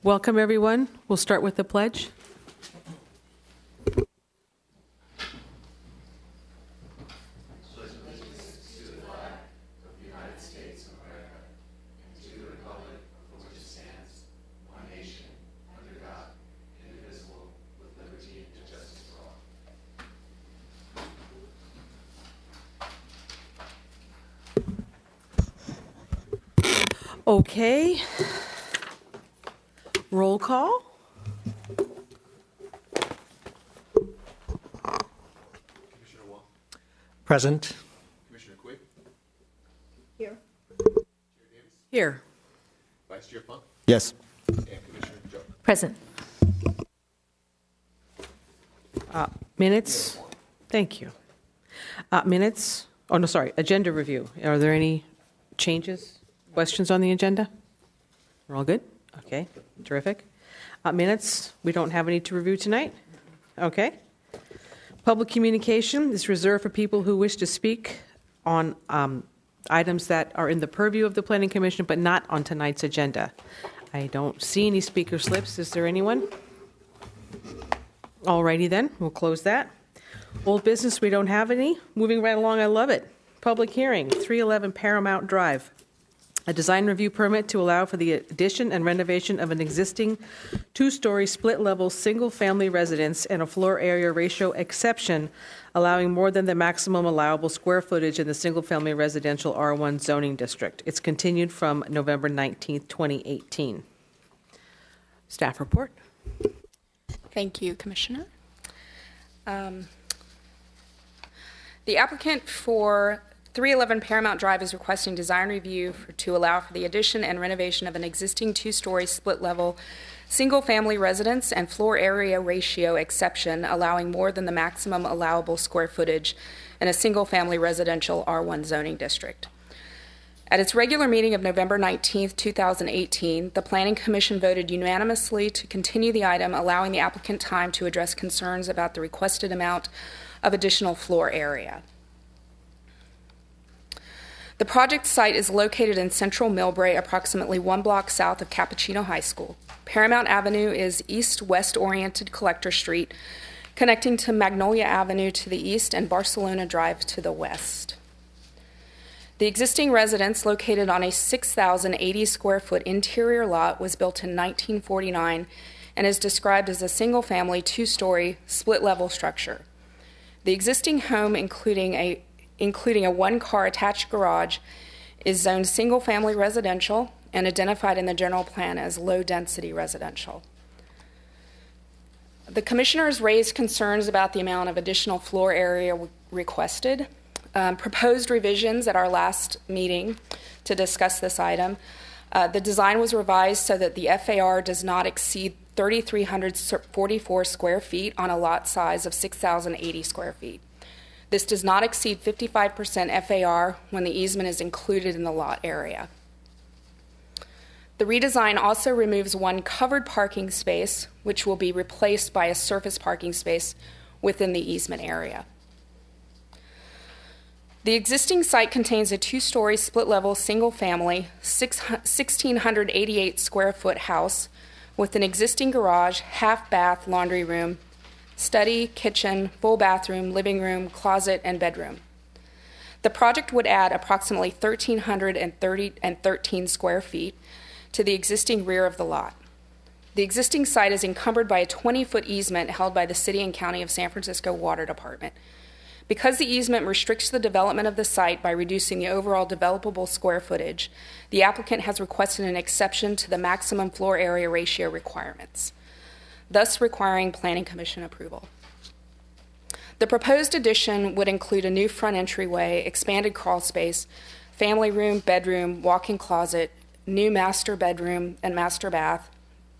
Welcome, everyone. We'll start with the pledge. Okay. Roll call. Commissioner Wong. Present. Commissioner Quick. Here. Chair Davis. Here. Vice Chair Funk. Yes. And Commissioner Joe. Present. Minutes. Thank you. Minutes. Oh, no, sorry. Agenda review. Are there any changes, questions on the agenda? We're all good? Okay. Terrific. Minutes. We don't have any to review tonight. Okay. Public communication is reserved for people who wish to speak on items that are in the purview of the Planning Commission, but not on tonight's agenda. I don't see any speaker slips. Is there anyone? Alrighty then, we'll close that. Old business, we don't have any. Moving right along, I love it. Public hearing, 311 Paramount Drive. A design review permit to allow for the addition and renovation of an existing two-story split-level single-family residence and a floor area ratio exception, allowing more than the maximum allowable square footage in the single-family residential R1 zoning district. It's continued from November 19th, 2018. Staff report. Thank you, Commissioner. The applicant for 311 Paramount Drive is requesting design review to allow for the addition and renovation of an existing two-story split-level single-family residence and floor area ratio exception, allowing more than the maximum allowable square footage in a single-family residential R1 zoning district. At its regular meeting of November 19, 2018, the Planning Commission voted unanimously to continue the item, allowing the applicant time to address concerns about the requested amount of additional floor area. The project site is located in central Millbrae, approximately 1 block south of Cappuccino High School. Paramount Avenue is east-west oriented collector street, connecting to Magnolia Avenue to the east and Barcelona Drive to the west. The existing residence, located on a 6,080 square foot interior lot, was built in 1949 and is described as a single-family, two-story, split-level structure. The existing home, including a one-car attached garage, is zoned single-family residential and identified in the general plan as low-density residential. The commissioners raised concerns about the amount of additional floor area requested. Proposed revisions at our last meeting to discuss this item. The design was revised so that the FAR does not exceed 3,344 square feet on a lot size of 6,080 square feet. This does not exceed 55% FAR when the easement is included in the lot area. The redesign also removes one covered parking space, which will be replaced by a surface parking space within the easement area. The existing site contains a two-story split-level single-family 1,688 square foot house with an existing garage, half-bath, laundry room, study, kitchen, full bathroom, living room, closet, and bedroom. The project would add approximately 1,313 square feet to the existing rear of the lot. The existing site is encumbered by a 20-foot easement held by the City and County of San Francisco Water Department. Because the easement restricts the development of the site by reducing the overall developable square footage, the applicant has requested an exception to the maximum floor area ratio requirements, thus requiring Planning Commission approval. The proposed addition would include a new front entryway, expanded crawl space, family room, bedroom, walk-in closet, new master bedroom and master bath,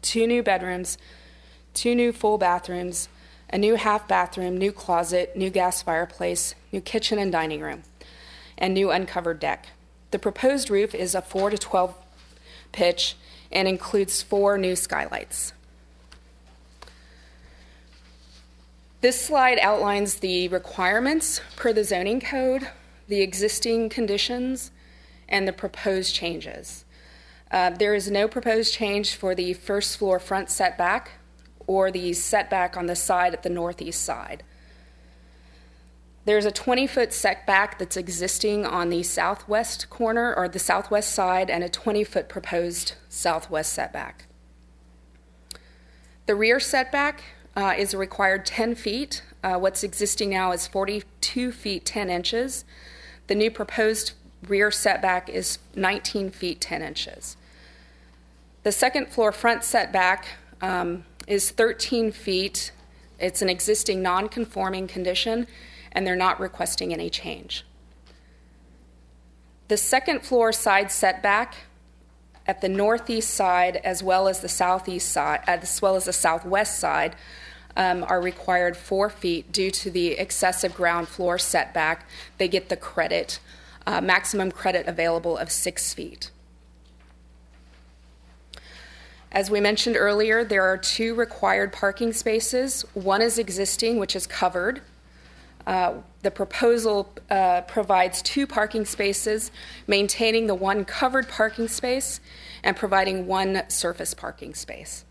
2 new bedrooms, 2 new full bathrooms, a new half bathroom, new closet, new gas fireplace, new kitchen and dining room, and new uncovered deck. The proposed roof is a 4 to 12 pitch and includes 4 new skylights. This slide outlines the requirements per the zoning code, the existing conditions, and the proposed changes. There is no proposed change for the first floor front setback or the setback on the side at the northeast side. There's a 20-foot setback that's existing on the southwest corner or the southwest side and a 20-foot proposed southwest setback. The rear setback is a required 10 feet. What's existing now is 42 feet 10 inches. The new proposed rear setback is 19 feet 10 inches. The second floor front setback is 13 feet. It's an existing non-conforming condition, and they're not requesting any change. The second floor side setback at the northeast side as well as the southeast side, as well as the southwest side, are required 4 feet due to the excessive ground floor setback. They get the credit, maximum credit available of 6 feet. As we mentioned earlier, there are 2 required parking spaces. One is existing, which is covered. The proposal provides 2 parking spaces, maintaining the 1 covered parking space and providing 1 surface parking space.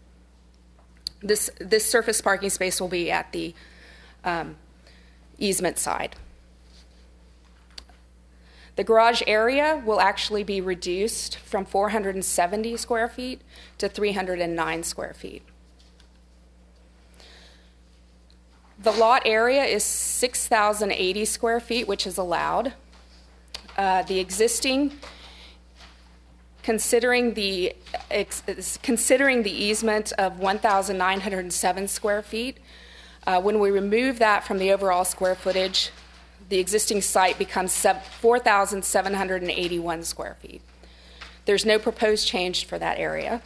This surface parking space will be at the easement side. The garage area will actually be reduced from 470 square feet to 309 square feet. The lot area is 6,080 square feet, which is allowed. The existing, considering the easement of 1,907 square feet, when we remove that from the overall square footage, the existing site becomes 4,781 square feet. There's no proposed change for that area.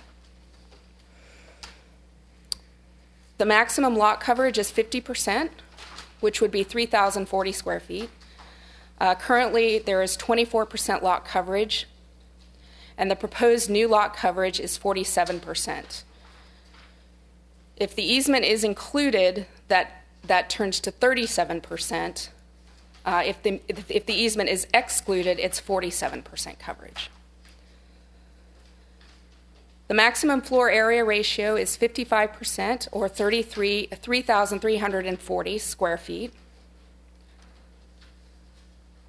The maximum lot coverage is 50%, which would be 3,040 square feet. Currently, there is 24% lot coverage, and the proposed new lot coverage is 47%. If the easement is included, that turns to 37%. If the easement is excluded, it's 47% coverage. The maximum floor area ratio is 55%, or 3,340 square feet.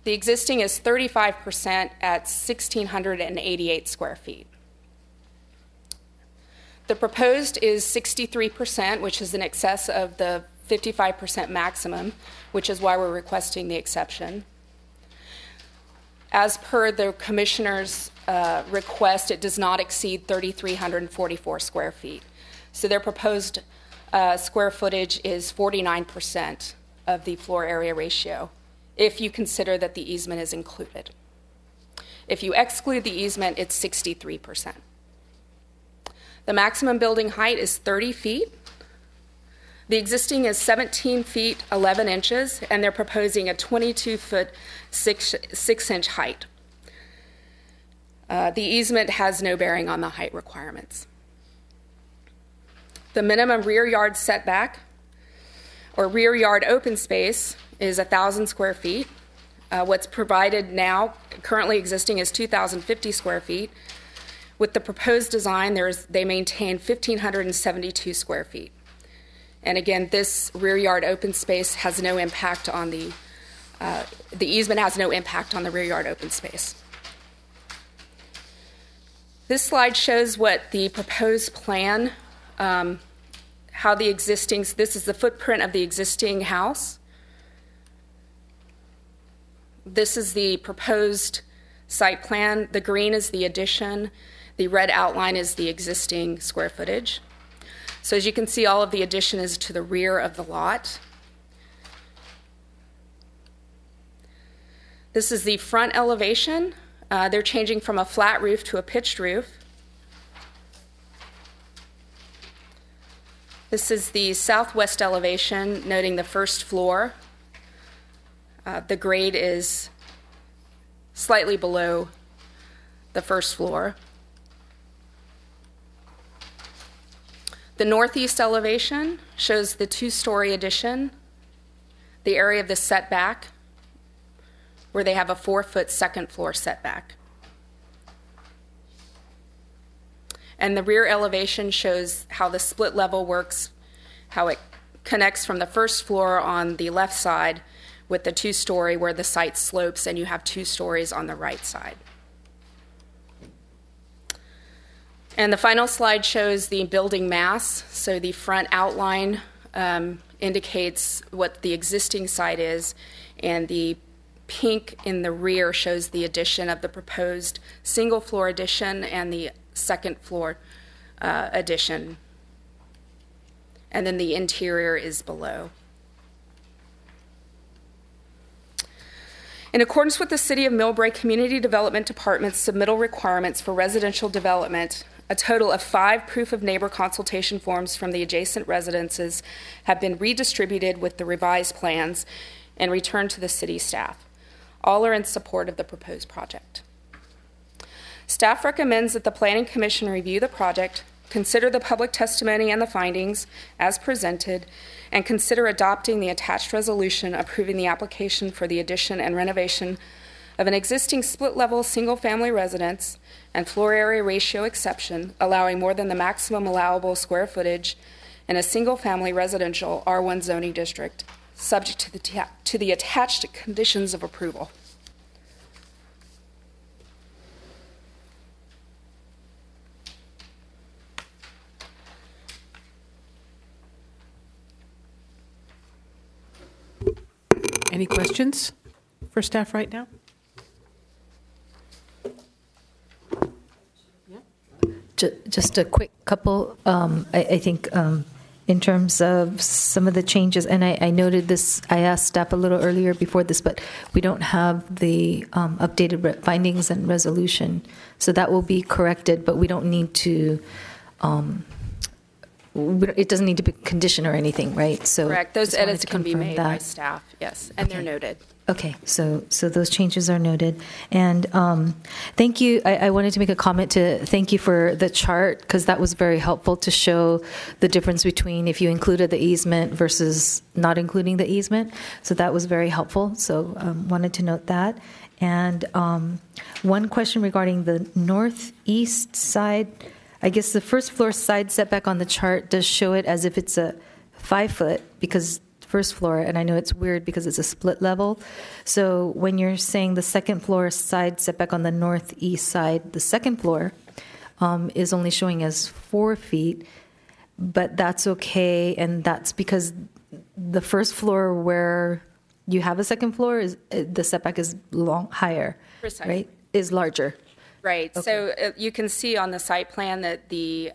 The existing is 35% at 1,688 square feet. The proposed is 63%, which is in excess of the 55% maximum, which is why we're requesting the exception. As per the commissioner's request, it does not exceed 3,344 square feet. So their proposed square footage is 49% of the floor area ratio, if you consider that the easement is included. If you exclude the easement, it's 63%. The maximum building height is 30 feet. The existing is 17 feet 11 inches, and they're proposing a 22-foot 6-inch height. The easement has no bearing on the height requirements. The minimum rear yard setback, or rear yard open space, is 1,000 square feet. What's provided now, currently existing, is 2,050 square feet. With the proposed design, they maintain 1,572 square feet. And again, this rear yard open space has no impact on the easement has no impact on the rear yard open space. This slide shows what the proposed plan, how the existing, this is the footprint of the existing house. This is the proposed site plan. The green is the addition. The red outline is the existing square footage. So as you can see, all of the addition is to the rear of the lot. This is the front elevation. They're changing from a flat roof to a pitched roof. This is the southwest elevation, noting the first floor. The grade is slightly below the first floor. The northeast elevation shows the 2-story addition, the area of the setback, where they have a 4-foot second floor setback. And the rear elevation shows how the split level works, how it connects from the first floor on the left side with the 2-story where the site slopes and you have 2 stories on the right side. And the final slide shows the building mass. So the front outline indicates what the existing site is, and the pink in the rear shows the addition of the proposed single-floor addition and the second-floor addition. And then the interior is below. In accordance with the City of Millbrae Community Development Department's submittal requirements for residential development, a total of 5 proof of neighbor consultation forms from the adjacent residences have been redistributed with the revised plans and returned to the city staff. All are in support of the proposed project. Staff recommends that the Planning Commission review the project, consider the public testimony and the findings as presented, and consider adopting the attached resolution approving the application for the addition and renovation of an existing split-level single-family residence and floor area ratio exception, allowing more than the maximum allowable square footage in a single-family residential R1 zoning district, subject to the attached conditions of approval. Any questions for staff right now? Just a quick couple. I think in terms of some of the changes, and I noted this, I asked staff a little earlier before this, but we don't have the updated findings and resolution. So that will be corrected, but we don't need to, it doesn't need to be conditioned or anything, right? So correct. Those just wanted edits to can be confirm made that. by staff, yes, and Okay. they're noted. Okay, so those changes are noted. And thank you. I wanted to make a comment to thank you for the chart, because that was very helpful to show the difference between if you included the easement versus not including the easement. So that was very helpful. So wanted to note that. And one question regarding the northeast side. I guess the first floor side setback on the chart does show it as if it's a 5 foot, because first floor, and I know it's weird because it's a split level. So when you're saying the second floor side setback on the northeast side, the second floor is only showing as 4 feet, but that's okay, and that's because the first floor where you have a second floor is the setback is higher, Precisely. right? Is larger. Right. Okay. So you can see on the site plan that the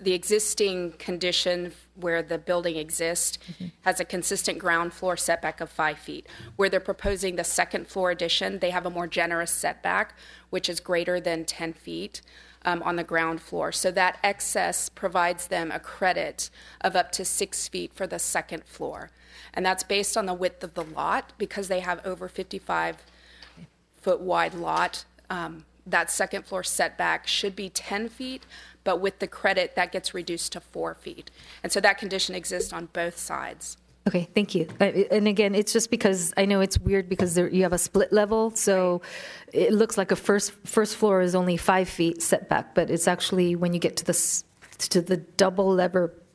existing condition where the building exists has a consistent ground floor setback of 5 feet. Where they're proposing the second floor addition, they have a more generous setback, which is greater than 10 feet on the ground floor. So that excess provides them a credit of up to 6 feet for the second floor. And that's based on the width of the lot, because they have over 55-foot wide lot. That second floor setback should be 10 feet, but with the credit, that gets reduced to 4 feet. And so that condition exists on both sides. Okay, thank you. And again, it's just because I know it's weird because you have a split level, so it looks like a first floor is only 5 feet setback, but it's actually when you get to the double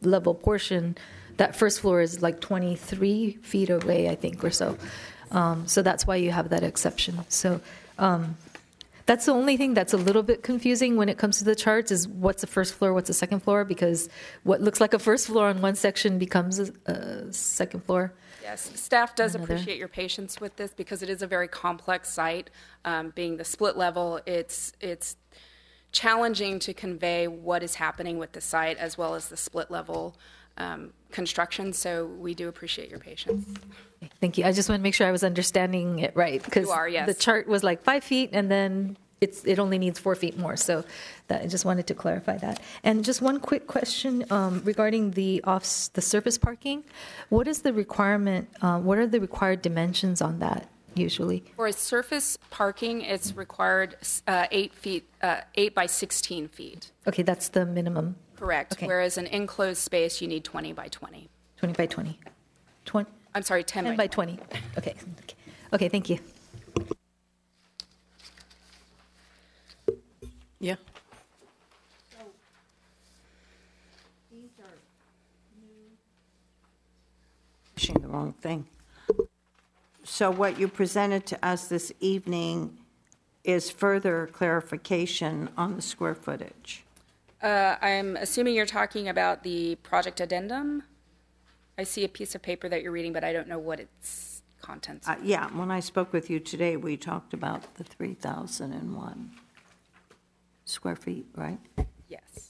level portion, that first floor is like 23 feet away, I think, or so. So that's why you have that exception. So that's the only thing that's a little bit confusing when it comes to the charts is what's the first floor, what's the second floor, because what looks like a first floor on one section becomes a second floor. Yes, staff does Another. appreciate your patience with this because it is a very complex site. Being the split level, it's challenging to convey what is happening with the site as well as the split level construction, so we do appreciate your patience. Thank you. I just want to make sure I was understanding it right, because You are, yes. the chart was like 5 feet, and then it only needs 4 feet more. So I just wanted to clarify that. And just one quick question regarding the surface parking. What is the requirement? What are the required dimensions on that usually? For a surface parking, it's required 8 by 16 feet. Okay, that's the minimum. Correct. Okay. Whereas an enclosed space, you need 20 by 20. 20 by 20. 20. I'm sorry, 10 10 by 20. Okay. Okay, thank you. Yeah. Pushing the wrong thing. So what you presented to us this evening is further clarification on the square footage. I'm assuming you're talking about the project addendum. I see a piece of paper that you're reading, but I don't know what its contents are. Yeah, when I spoke with you today, we talked about the 3,001 square feet, right? Yes.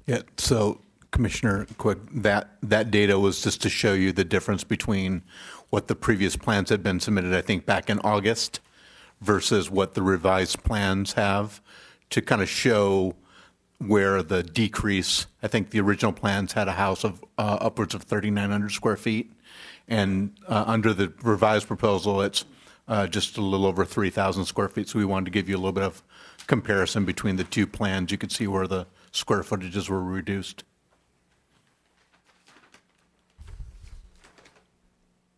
Yeah, so Commissioner Quick, that data was just to show you the difference between what the previous plans had been submitted, I think, back in August, versus what the revised plans have, to kind of show where the decrease, I think the original plans had a house of upwards of 3,900 square feet, and under the revised proposal, it's just a little over 3,000 square feet. So we wanted to give you a little bit of comparison between the two plans. You could see where the square footages were reduced.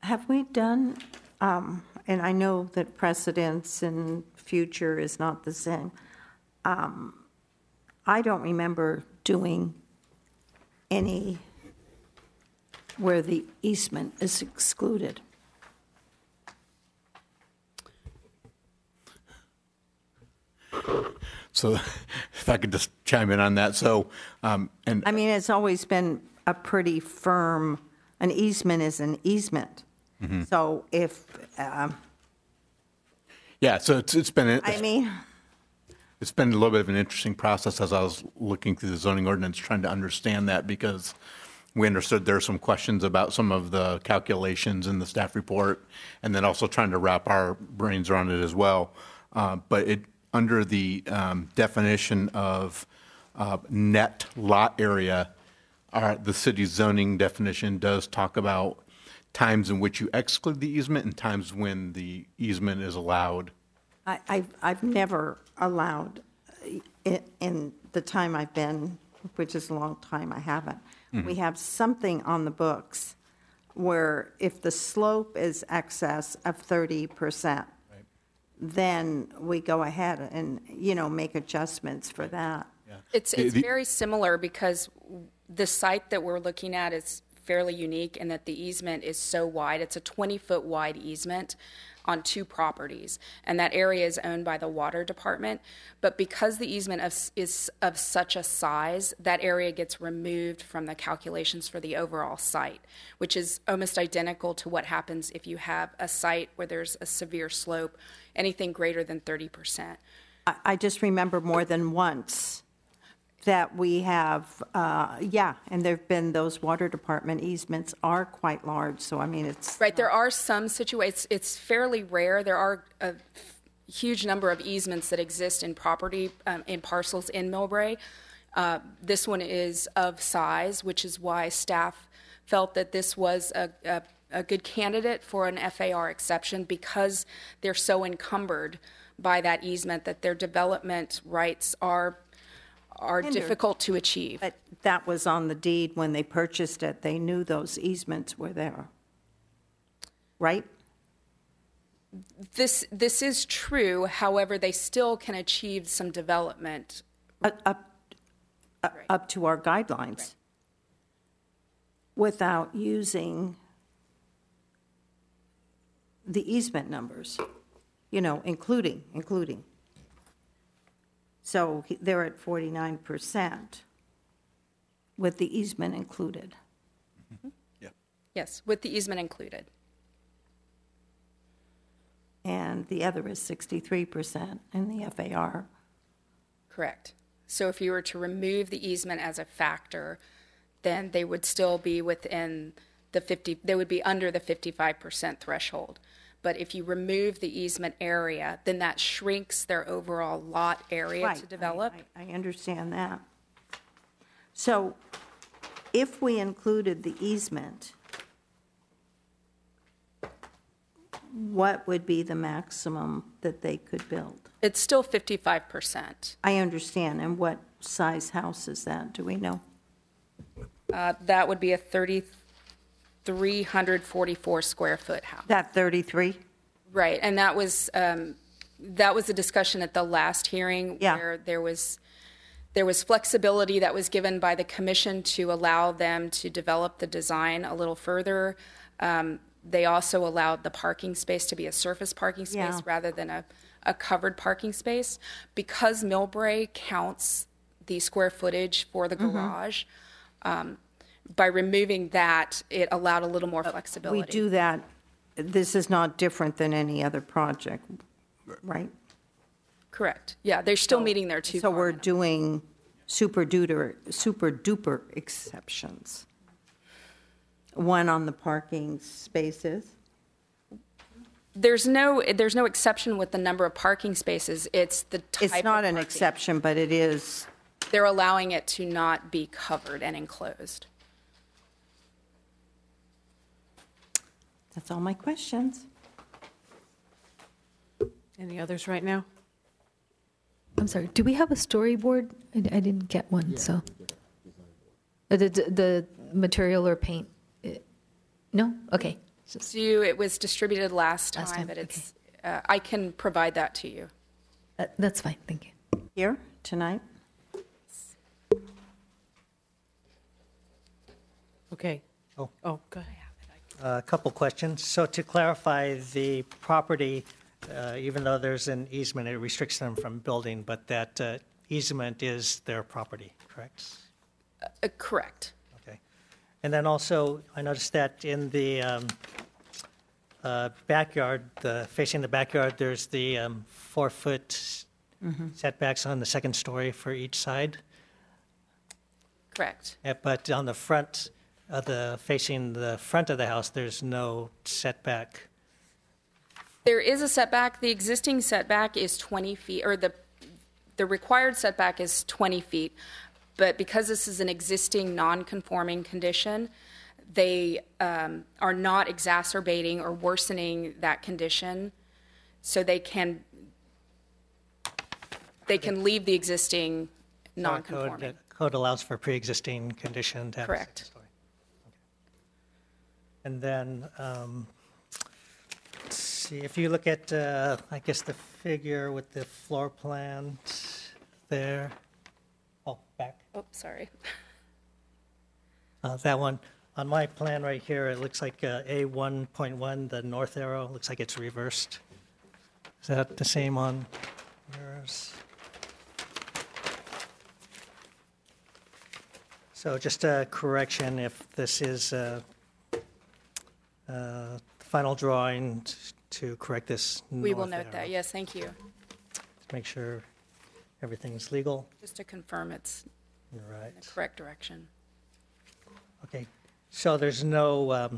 Have we done, and I know that precedence and future is not the same, I don't remember doing any where the easement is excluded. So if I could just chime in on that. So, and I mean, it's always been a pretty firm, an easement is an easement. So if, yeah, so it's been, I mean, it's been a little bit of an interesting process as I was looking through the zoning ordinance, trying to understand that, because we understood there are some questions about some of the calculations in the staff report, and then also trying to wrap our brains around it as well. But it, under the definition of net lot area, the city's zoning definition does talk about times in which you exclude the easement and times when the easement is allowed. I've never allowed, in the time I've been, which is a long time, I haven't. We have something on the books where if the slope is excess of 30%, then we go ahead and, make adjustments for that. It's very similar, because the site that we're looking at is fairly unique in that the easement is so wide. It's a 20-foot wide easement on two properties, and that area is owned by the water department. But because the easement is of such a size, that area gets removed from the calculations for the overall site, which is almost identical to what happens if you have a site where there's a severe slope, anything greater than 30%. I just remember more than once that we have, and there've been those water department easements are quite large, so I mean, it's... Right, there are some situations, it's fairly rare. There are a huge number of easements that exist in property, in parcels in Millbrae. This one is of size, which is why staff felt that this was a good candidate for an FAR exception, because they're so encumbered by that easement that their development rights are difficult to achieve. But that was on the deed when they purchased it. They knew those easements were there, right? This is true. However, they still can achieve some development. Up to our guidelines, without using the easement numbers, including. So they're at 49% with the easement included. Yeah. Yes, with the easement included. And the other is 63% in the FAR. Correct. So if you were to remove the easement as a factor, then they would still be within they would be under the 55% threshold. But if you remove the easement area, then that shrinks their overall lot area to develop. I understand that. So if we included the easement, what would be the maximum that they could build? It's still 55%. I understand. And what size house is that? Do we know? That would be a 3,344 square foot house. That 33? Right, and that was a discussion at the last hearing where there was There was flexibility that was given by the commission to allow them to develop the design a little further. They also allowed the parking space to be a surface parking space Yeah. rather than a covered parking space. Because Millbrae counts the square footage for the garage, by removing that, it allowed a little more flexibility. We do that, this is not different than any other project, right? Correct. Yeah, they're still meeting their two. So we're doing super duper exceptions. One on the parking spaces. There's no exception with the number of parking spaces. It's the type. It's not of an parking. exception, but it is. They're allowing it to not be covered and enclosed. That's all my questions. Any others right now? I'm sorry, do we have a storyboard? I didn't get one, so. The material or paint? No? Okay. It was distributed last Last time, time, but it's. I can provide that to you. That's fine, thank you. Here, tonight? Okay. Oh. Oh, go ahead. A couple questions. So to clarify, the property, even though there's an easement, it restricts them from building, but that easement is their property, correct? Correct. Okay. And then also, I noticed that in the backyard, facing the backyard, there's the 4-foot setbacks on the second story for each side. Correct. But on the front, facing the front of the house, there's no setback. There is a setback. The existing setback is 20 feet, or the required setback is 20 feet. But because this is an existing non-conforming condition, they are not exacerbating or worsening that condition, so they can leave the existing non-conforming. Code allows for pre-existing condition to have a Correct. second story. Okay. And then, let's see, if you look at, I guess, the figure with the floor plan there. Oh, back. Oh, sorry. That one. On my plan right here, it looks like A1.1, the north arrow, looks like it's reversed. Is that the same on yours? So just a correction, if this is final drawing to correct this We will north note that. arrow. Yes, thank you. To make sure everything's legal. Just to confirm it's Right. in the correct direction. Okay. So there's no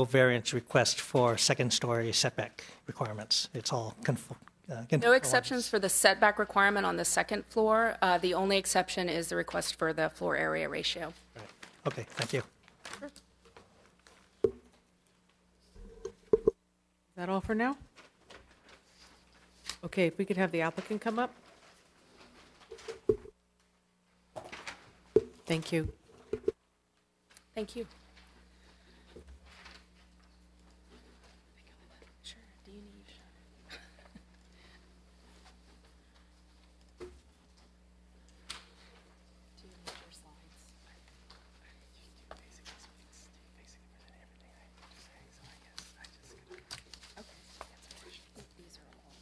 variance request for second-story setback requirements. It's all No exceptions for the setback requirement on the second floor. The only exception is the request for the floor area ratio. Right. Okay, thank you. Is that all for now? Okay, if we could have the applicant come up. Thank you. Thank you. Sure. Do you need? Do you need your slides? Okay. These are all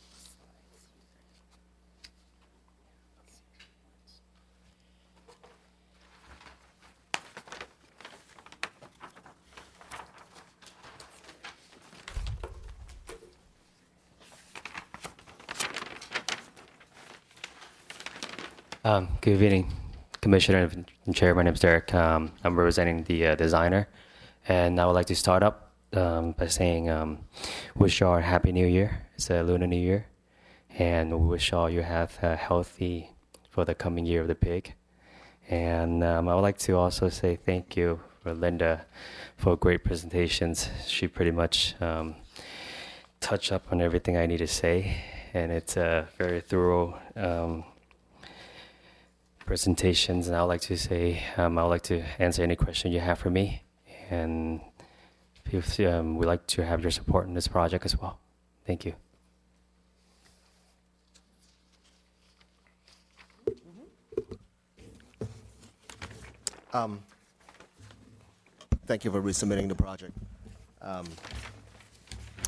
slides. Good evening, Commissioner and Chair. My name is Derek. I'm representing the designer, and I would like to start up by saying wish y'all a happy New Year. It's a Lunar New Year, and we wish all you have healthy for the coming year of the pig. And I would like to also say thank you for Linda for great presentations. She pretty much touched up on everything I need to say, and it's a very thorough presentations, and I would like to say I would like to answer any question you have for me, and we'd like to have your support in this project as well. Thank you. Thank you for resubmitting the project.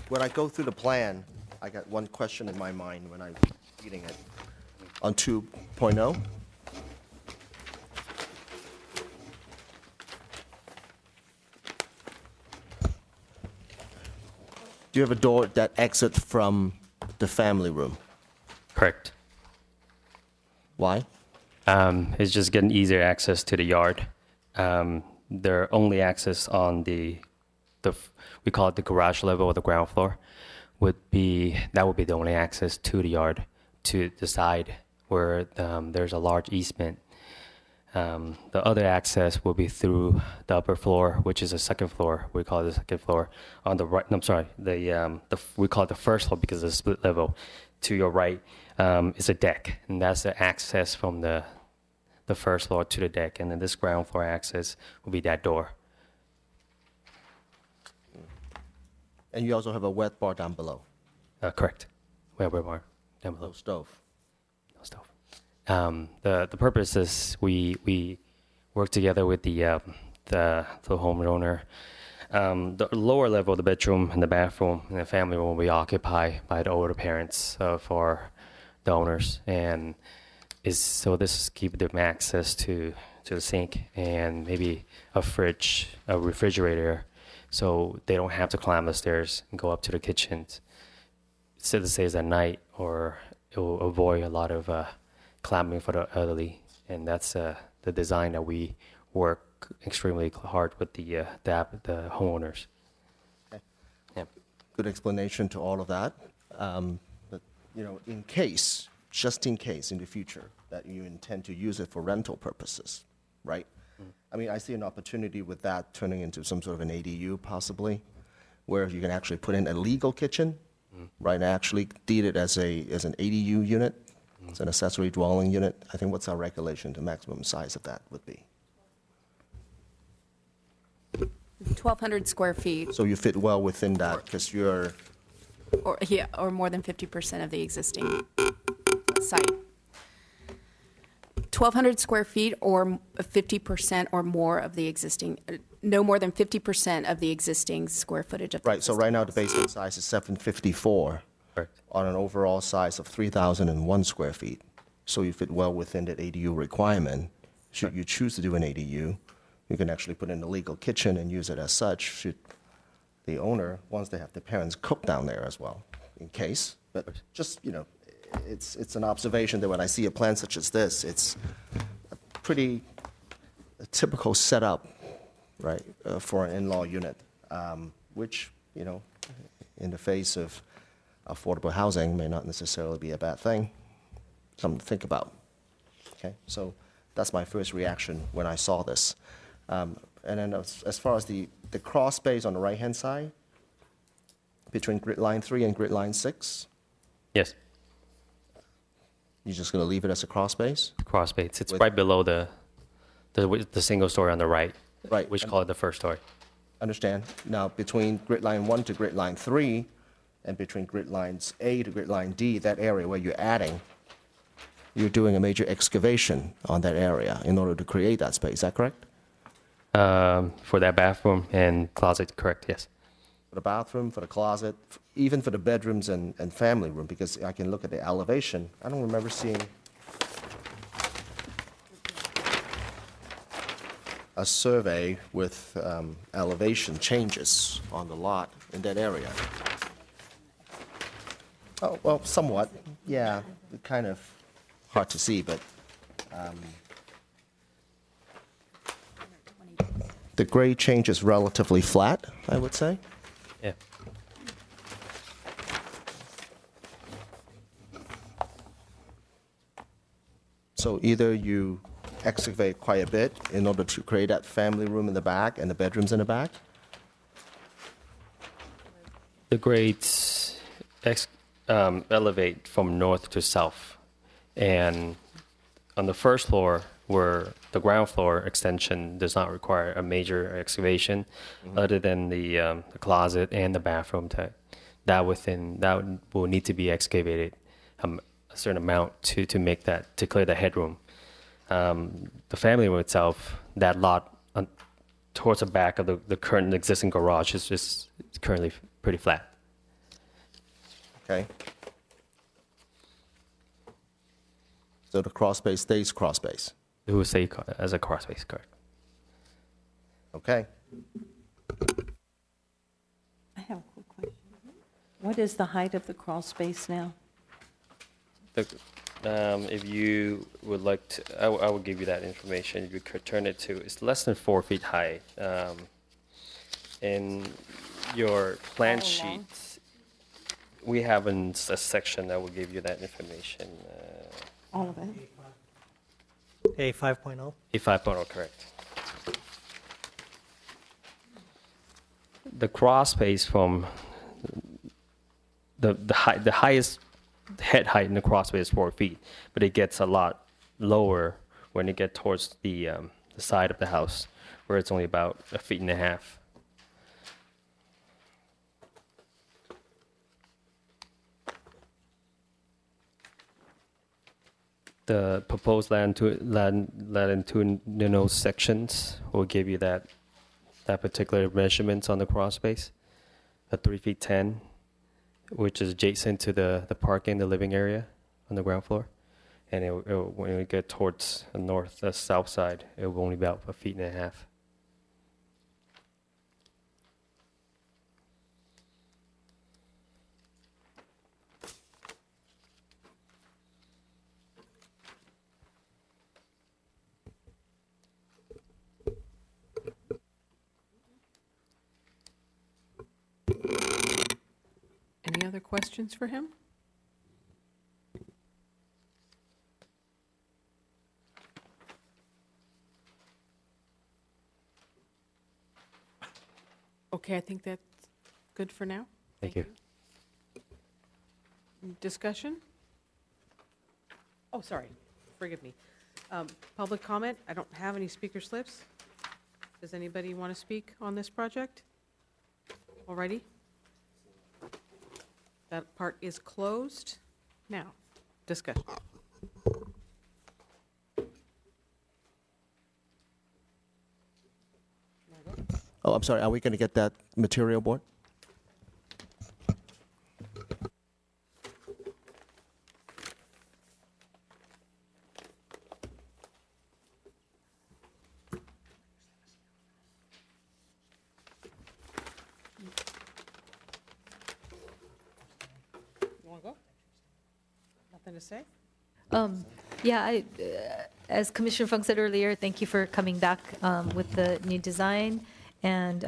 When I go through the plan, I got one question in my mind when I'm reading it. On 2.0, do you have a door that exits from the family room? Correct. Why? It's just getting easier access to the yard. Their only access on the we call it the garage level or the ground floor would be the only access to the yard. To the side where there's a large easement, the other access will be through the upper floor, which is the second floor. We call it the second floor. On the right, I'm sorry, we call it the first floor because it's a split level. To your right is a deck, and that's the access from the first floor to the deck. And then this ground floor access will be that door. And you also have a wet bar down below. Correct. Wet bar down below. No stove. No stove. The purpose is we work together with the homeowner. The lower level, the bedroom and the bathroom and the family room will be occupied by the older parents for the owners, and this is keep them access to the sink and maybe a fridge, a refrigerator, so they don't have to climb the stairs and go up to the kitchen. Sit the stairs at night, or it will avoid a lot of climbing for the elderly, and that's the design that we work extremely hard with the homeowners. Okay. Yeah. Good explanation to all of that. But just in case in the future that you intend to use it for rental purposes, right? I mean, I see an opportunity with that turning into some sort of an ADU possibly, where you can actually put in a legal kitchen, right, and actually deed it as an ADU unit. It's an accessory dwelling unit. I think what's our regulation, the maximum size of that would be? 1,200 square feet, So you fit well within that because you're, or more than 50% of the existing site. 1,200 square feet or 50% or more of the existing, no more than 50% of the existing square footage of the right, so right now the basement size is 754 Correct. on an overall size of 3,001 square feet. So you fit well within that ADU requirement. Should you choose to do an ADU, you can actually put in a legal kitchen and use it as such. Should the owner, once they have the parents cook down there as well, in case. But just, it's an observation that when I see a plan such as this, it's a typical setup, right, for an in-law unit, which, in the face of affordable housing may not necessarily be a bad thing. Something to think about. Okay, so that's my first reaction when I saw this. And then as far as the cross space on the right-hand side, between grid line 3 and grid line 6, Yes. you're just going to leave it as a cross space? Cross space. It's With- right below the single story on the right. Right. Which call it the first story. Understand. Now, between grid line 1 to grid line 3, and between grid lines A to grid line D, that area where you're adding, you're doing a major excavation on that area in order to create that space. Is that correct? For that bathroom and closet, correct? Yes. For the bathroom, for the closet, even for the bedrooms and family room, because I can look at the elevation. I don't remember seeing a survey with elevation changes on the lot in that area. Oh, well, somewhat. Yeah, kind of hard to see, but the grade change is relatively flat, I would say. Yeah. So either you excavate quite a bit in order to create that family room in the back and the bedrooms in the back. The grades elevate from north to south, and on the first floor, where the ground floor extension does not require a major excavation, other than the closet and the bathroom. That will need to be excavated a certain amount to make that, to clear the headroom. The family room itself, that lot towards the back of the current existing garage is just currently pretty flat. Okay. So the cross space stays cross space. It would say as a cross space, correct? Okay. I have a quick question. What is the height of the crawl space now? If you would like to, I will give you that information. If you could turn it to, it's less than 4 feet high. In your plan All along? sheet, we have a section that will give you that information. All of it? A 5.0? A 5.0, correct. The cross space from the highest head height in the cross space is 4 feet, but it gets a lot lower when you get towards the side of the house, where it's only about 1.5 feet. The proposed land and two sections will give you that particular measurements on the cross space, a 3 feet 10, which is adjacent to the parking, the living area on the ground floor, and when we get towards the south side, it will only be about 1.5 feet. Any other questions for him? Okay, I think that's good for now. Thank you. Discussion? Oh, sorry, forgive me. Public comment, I don't have any speaker slips. Does anybody want to speak on this project? Alrighty. That part is closed. Now, discussion. Oh, I'm sorry. Are we going to get that material board? You want to go? Nothing to say? As Commissioner Fung said earlier, thank you for coming back with the new design. And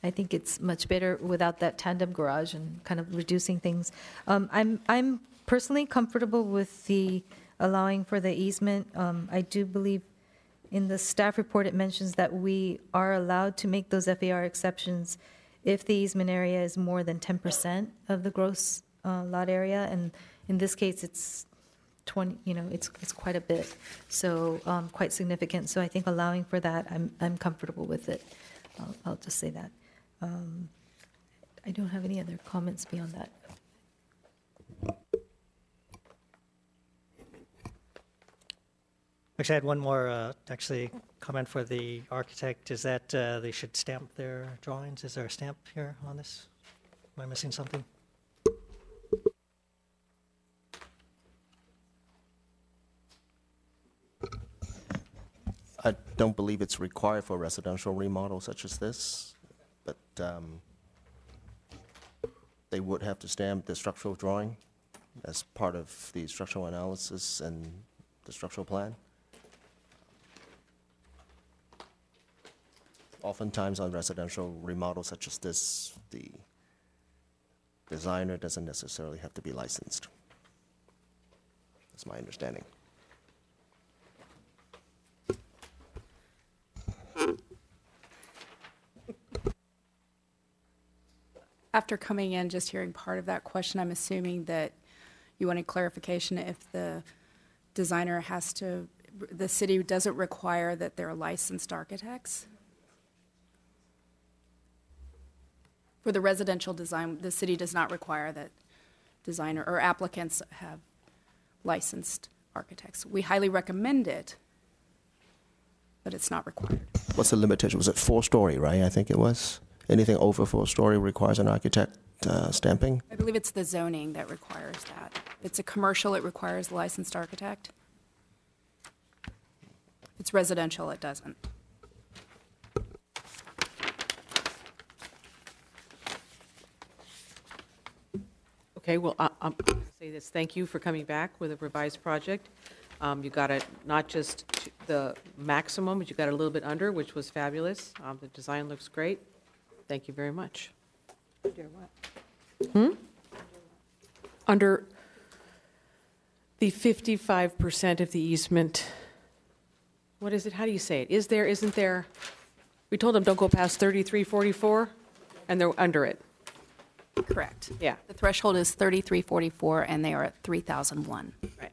I think it's much better without that tandem garage and kind of reducing things. I'm personally comfortable with the allowing for the easement. I do believe in the staff report it mentions that we are allowed to make those FAR exceptions if the easement area is more than 10% of the gross lot area. And in this case, it's 20. It's quite a bit, so quite significant. So I think allowing for that, I'm comfortable with it. I'll just say that. I don't have any other comments beyond that. Actually, I had one more comment for the architect, is that they should stamp their drawings. Is there a stamp here on this? Am I missing something? I don't believe it's required for residential remodel such as this, but they would have to stamp the structural drawing as part of the structural analysis and the structural plan. Oftentimes on residential remodel such as this, the designer doesn't necessarily have to be licensed. That's my understanding. After coming in, just hearing part of that question, I'm assuming that you wanted clarification if the designer has to, the city doesn't require that they're licensed architects? For the residential design, the city does not require that designer or applicants have licensed architects. We highly recommend it, but it's not required. What's the limitation? Was it 4-story, right? I think it was. Anything over 4-story requires an architect stamping? I believe it's the zoning that requires that. If it's a commercial, it requires a licensed architect. If it's residential, it doesn't. Okay, well, I'm going to say this. Thank you for coming back with a revised project. You got it, not just the maximum, but you got it a little bit under, which was fabulous. The design looks great. Thank you very much. Under what? Under the 55% of the easement, what is it? How do you say it? Is there, isn't there? We told them don't go past 3344, and they're under it. Correct. Yeah. The threshold is 3344, and they are at 3001. Right.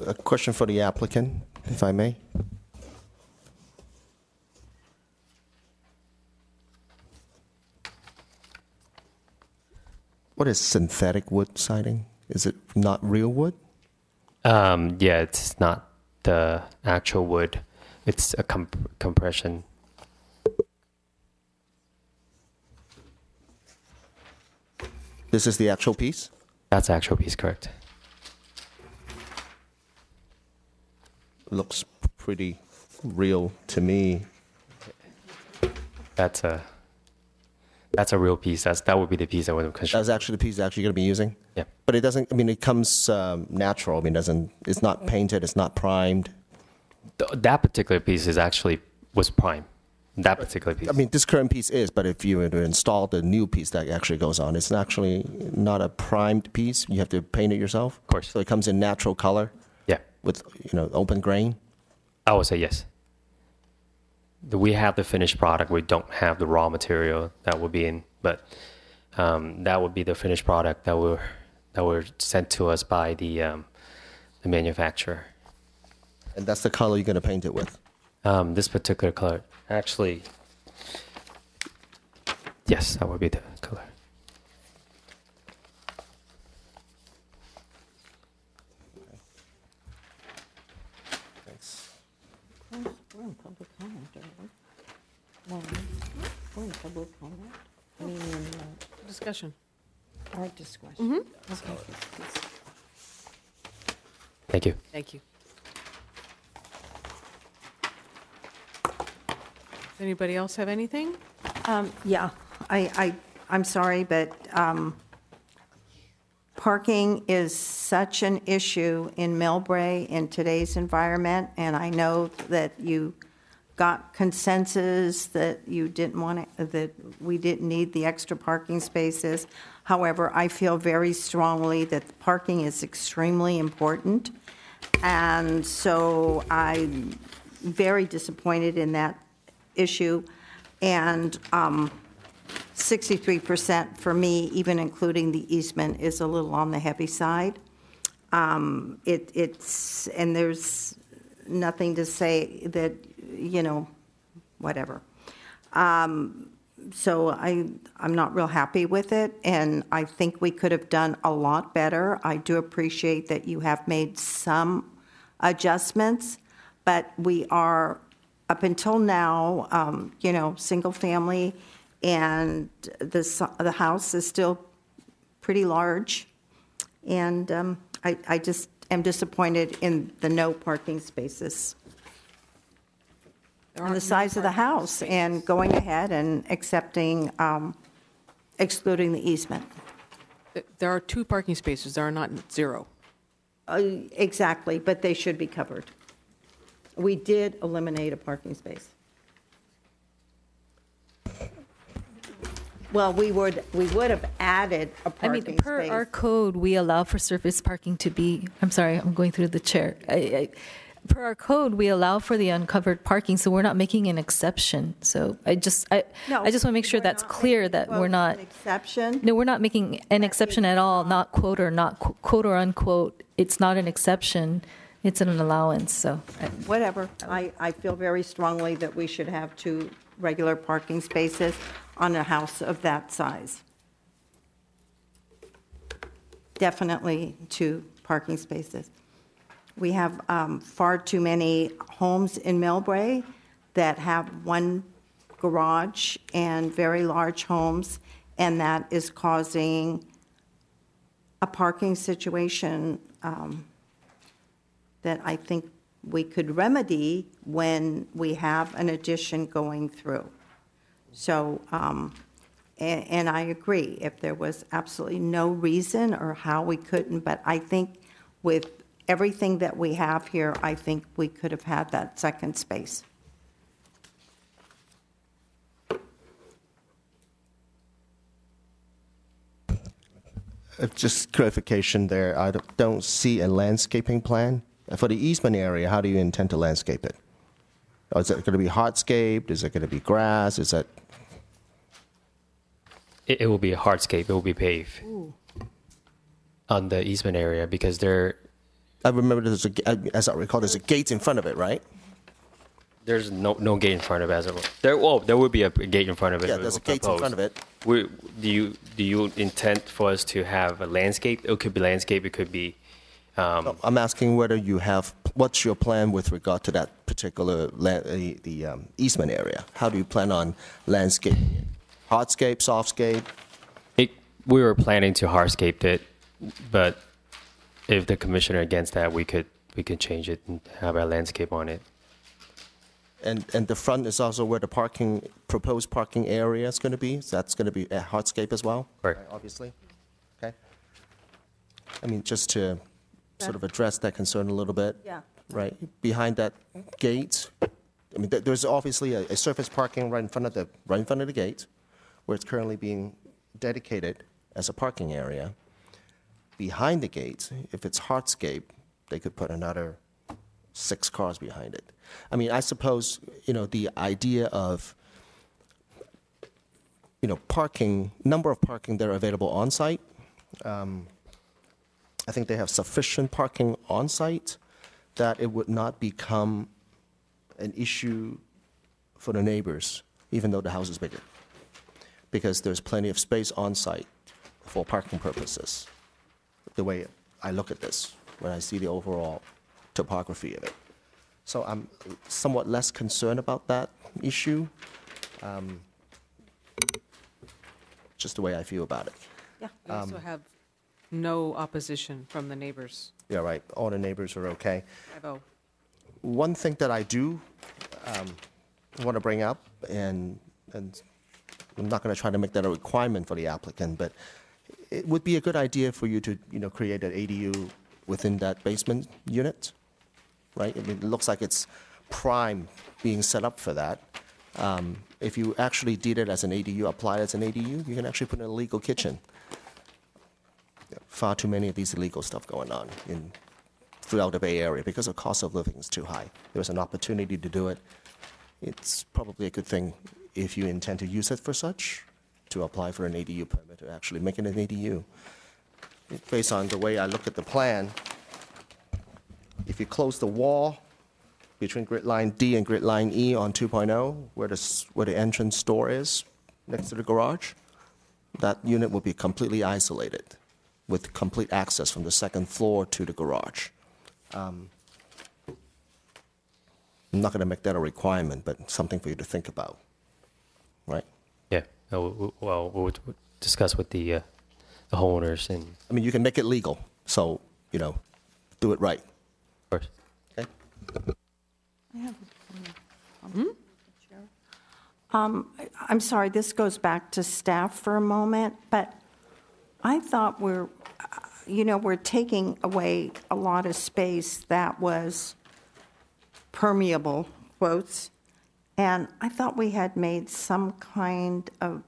A question for the applicant, if I may. What is synthetic wood siding? Is it not real wood? Yeah, it's not the actual wood. It's a compression. This is the actual piece? That's the actual piece, correct? Looks pretty real to me. That's a real piece. That would be the piece I would have constructed. That's actually the piece actually going to be using? Yeah. But it doesn't, I mean, it comes natural. I mean, it's not painted, it's not primed. That particular piece was prime. That particular piece. I mean, this current piece is, but if you were to install the new piece that actually goes on, it's actually not a primed piece. You have to paint it yourself? Of course. So it comes in natural color? Yeah. With, open grain? I would say yes. We have the finished product. We don't have the raw material that would be in, but that would be the finished product that were sent to us by the manufacturer. And that's the color you're going to paint it with? This particular color, actually, yes, that would be the color. Thanks. We're in public comment, aren't we? We're in public comment? I mean, in Discussion. our discussion. Okay. Thank you. Thank you. Does anybody else have anything? Yeah, I'm sorry, but parking is such an issue in Millbrae in today's environment, and I know that you got consensus that you didn't want it, that we didn't need the extra parking spaces. However, I feel very strongly that parking is extremely important, and so I'm very disappointed in that issue, and 63% for me, even including the easement, is a little on the heavy side. It's and there's nothing to say that, whatever. So I'm not real happy with it, and I think we could have done a lot better. I do appreciate that you have made some adjustments, but we are, up until now, single family, and the house is still pretty large, and I just am disappointed in the no parking spaces and the size of the house, and going ahead and accepting, excluding the easement. There are 2 parking spaces. There are not 0. Exactly, but they should be covered. We did eliminate a parking space. Well, we would have added a I mean, parking per space. our code, we allow for surface parking to be, I'm sorry, I'm going through the chair. Per our code, we allow for the uncovered parking, so we're not making an exception. So I just want to make sure we're that's not clear making, that quote, we're not. an exception. No, we're not making an exception at all, not quote or unquote. It's not an exception It's an allowance, so. Whatever. I feel very strongly that we should have 2 regular parking spaces on a house of that size. Definitely 2 parking spaces. We have far too many homes in Millbrae that have 1 garage and very large homes, and that is causing a parking situation that I think we could remedy when we have an addition going through. So, and I agree, if there was absolutely no reason or how we couldn't, but I think with everything that we have here, I think we could have had that second space. Just clarification there, I don't see a landscaping plan. For the easement area, how do you intend to landscape it? Is it going to be hardscaped? Is it going to be grass? Is that... It will be a hardscape. It will be paved on the easement area because there. I remember as I recall, there's a gate in front of it, right? There's no gate in front of it. There would be a gate in front of it. Yeah, there's a gate in front of it. Do you intend for us to have a landscape? It could be landscape. It could be. No, I'm asking whether you have, what's your plan with regard to that particular easement area? How do you plan on landscaping it? Hardscape, softscape? We were planning to hardscape it, but if the commissioner against that, we could change it and have a landscape on it. And the front is also where the proposed parking area is going to be? So that's going to be a hardscape as well? Right. Obviously? Okay. I mean, just to sort of address that concern a little bit. Yeah. Right. Behind that gate, I mean, there's obviously a surface parking right in front of the gate, where it's currently being dedicated as a parking area. Behind the gate, if it's hardscape, they could put another 6 cars behind it. I mean, I suppose, the idea of, number of parking that are available on site. I think they have sufficient parking on site that it would not become an issue for the neighbors, even though the house is bigger, because there's plenty of space on site for parking purposes, the way I look at this when I see the overall topography of it. So I'm somewhat less concerned about that issue, just the way I feel about it. Yeah. We also have no opposition from the neighbors. Yeah, right. All the neighbors are okay. 5-0. One thing that I do want to bring up, and I'm not going to try to make that a requirement for the applicant, but it would be a good idea for you to, create an ADU within that basement unit, right? I mean, it looks like it's prime being set up for that. If you actually did it as an ADU, apply it as an ADU, you can actually put in a legal kitchen. Far too many of these illegal stuff going on throughout the Bay Area because the cost of living is too high. There's an opportunity to do it. It's probably a good thing if you intend to use it for such, to apply for an ADU permit, to actually make it an ADU. Based on the way I look at the plan, if you close the wall between grid line D and grid line E on 2.0, where the entrance door is next to the garage, that unit will be completely isolated with complete access from the second floor to the garage. I'm not going to make that a requirement, but something for you to think about, right? Yeah. Well, we'll discuss with the homeowners and. I mean, you can make it legal, so do it right. Of course. Okay. I have I'm sorry, this goes back to staff for a moment, but I thought we're taking away a lot of space that was permeable, quotes, and I thought we had made some kind of,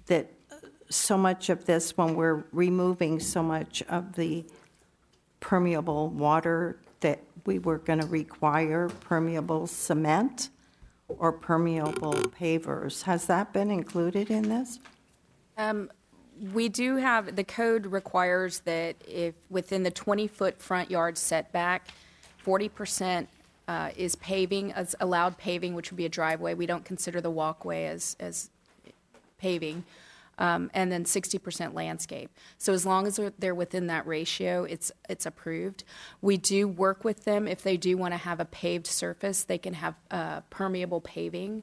that so much of this, when we're removing so much of the permeable water, that we were going to require permeable cement or permeable pavers. Has that been included in this? We do have, the code requires that if within the 20-foot front yard setback, 40% is paving, as allowed paving, which would be a driveway. We don't consider the walkway as paving. And then 60% landscape. So as long as they're within that ratio, it's approved. We do work with them. If they do want to have a paved surface, they can have permeable paving.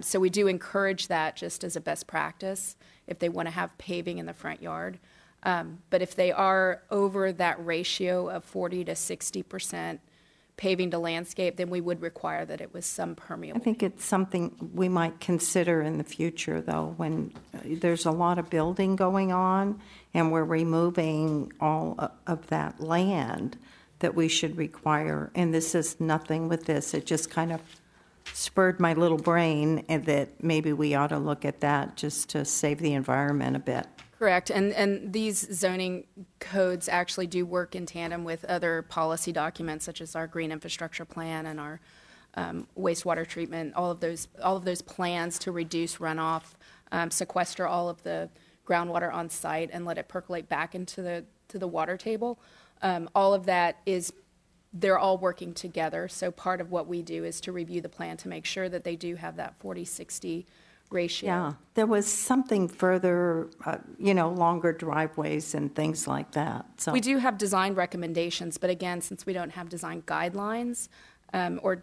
So we do encourage that just as a best practice if they want to have paving in the front yard. But if they are over that ratio of 40 to 60% paving to landscape, then we would require that it was some permeable. I think it's something we might consider in the future, though, when there's a lot of building going on and we're removing all of that land, that we should require, and this is nothing with this, it just kind of spurred my little brain, and that maybe we ought to look at that just to save the environment a bit. Correct, and these zoning codes actually do work in tandem with other policy documents, such as our green infrastructure plan and our wastewater treatment. All of those plans to reduce runoff, sequester all of the groundwater on site, and let it percolate back into the water table. All of that they're all working together. So part of what we do is to review the plan to make sure that they do have that 40-60 ratio. Yeah, there was something further, longer driveways and things like that. So We do have design recommendations, but again, since we don't have design guidelines or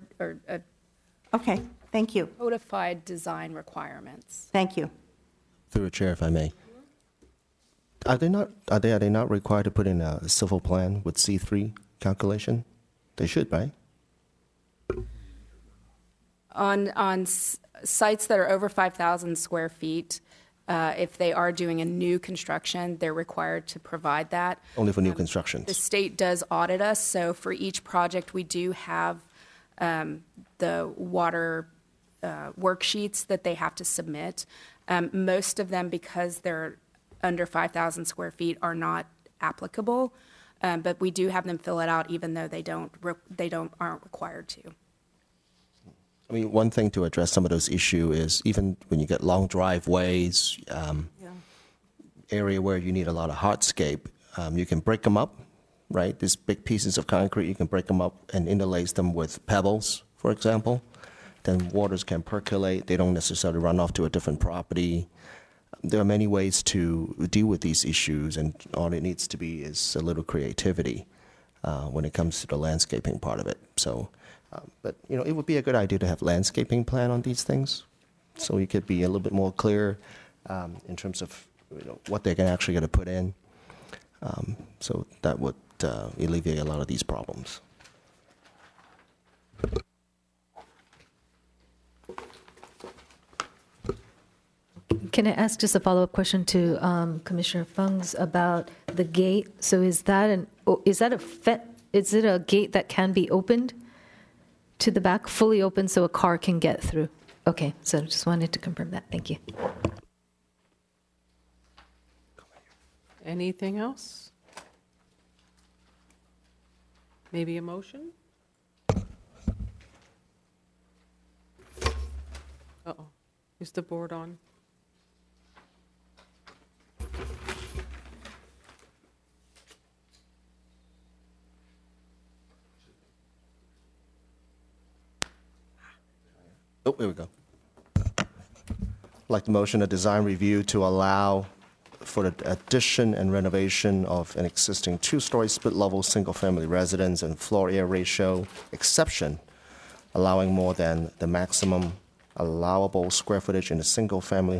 Okay, thank you. codified design requirements. Thank you. Through the chair, if I may. Are they not required to put in a civil plan with C3 calculation? They should, right? On sites that are over 5,000 square feet, if they are doing a new construction, they're required to provide that. Only for new constructions. The state does audit us, so for each project, we do have the water worksheets that they have to submit. Most of them, because they're under 5,000 square feet, are not applicable, but we do have them fill it out, even though aren't required to. I mean, one thing to address some of those issues is even when you get long driveways, area where you need a lot of hardscape, you can break them up, right? These big pieces of concrete, you can break them up and interlace them with pebbles, for example. Then waters can percolate. They don't necessarily run off to a different property. There are many ways to deal with these issues, and all it needs to be is a little creativity when it comes to the landscaping part of it. So. But, it would be a good idea to have landscaping plan on these things, so you could be a little bit more clear in terms of what they're actually going to put in. So that would alleviate a lot of these problems. Can I ask just a follow-up question to Commissioner Fung's about the gate? So is it a gate that can be opened to the back, fully open, so a car can get through? Okay, so just wanted to confirm that. Thank you. Anything else? Maybe a motion? Uh-oh. Is the board on? Oh, here we go. I'd like to motion a design review to allow for the addition and renovation of an existing two-story split-level single-family residence and floor area ratio exception, allowing more than the maximum allowable square footage in a single-family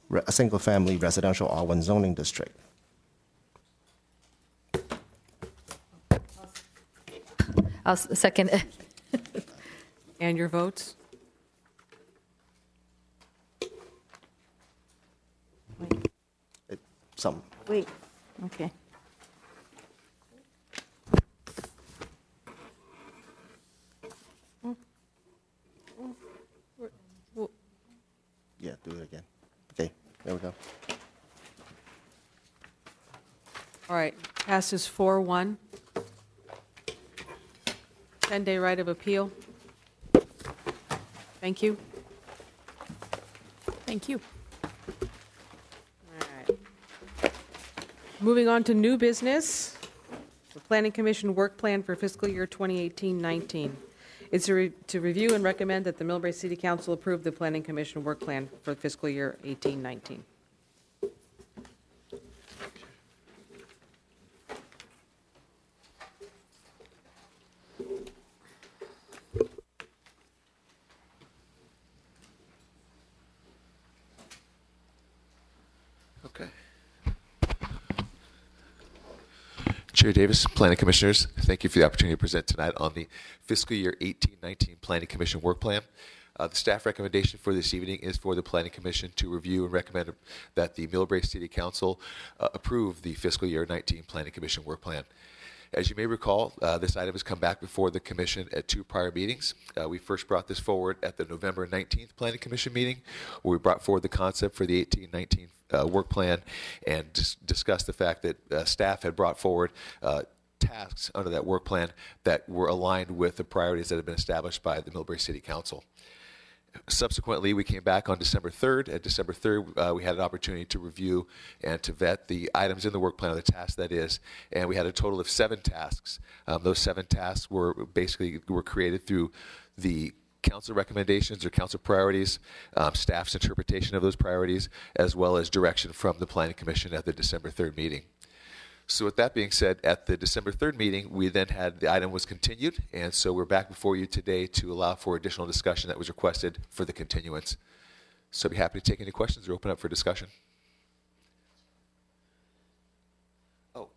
residential R1 zoning district. I'll second it. And your votes? Some. Wait, okay. Yeah, do it again. Okay, there we go. All right, passes 4-1. 10-day right of appeal. Thank you. Thank you. All right. Moving on to new business, the Planning Commission work plan for fiscal year 2018-19. It's to review and recommend that the Millbrae City Council approve the Planning Commission work plan for fiscal year 18-19. Okay. Chair Davis, Planning Commissioners, thank you for the opportunity to present tonight on the fiscal year 18-19 Planning Commission work plan. The staff recommendation for this evening is for the Planning Commission to review and recommend that the Millbrae City Council approve the fiscal year 19 Planning Commission work plan. As you may recall, this item has come back before the Commission at 2 prior meetings. We first brought this forward at the November 19th Planning Commission meeting, where we brought forward the concept for the 18-19 work plan and discussed the fact that staff had brought forward tasks under that work plan that were aligned with the priorities that had been established by the Millbrae City Council. Subsequently, we came back on December 3rd. At December 3rd, we had an opportunity to review and to vet the items in the work plan, or the tasks that is, and we had a total of 7 tasks. Those 7 tasks were created through the council recommendations or council priorities, staff's interpretation of those priorities, as well as direction from the Planning Commission at the December 3rd meeting. So with that being said, at the December 3rd meeting, we then had the item was continued, and so we're back before you today to allow for additional discussion that was requested for the continuance. So I'd be happy to take any questions or open up for discussion. Oh,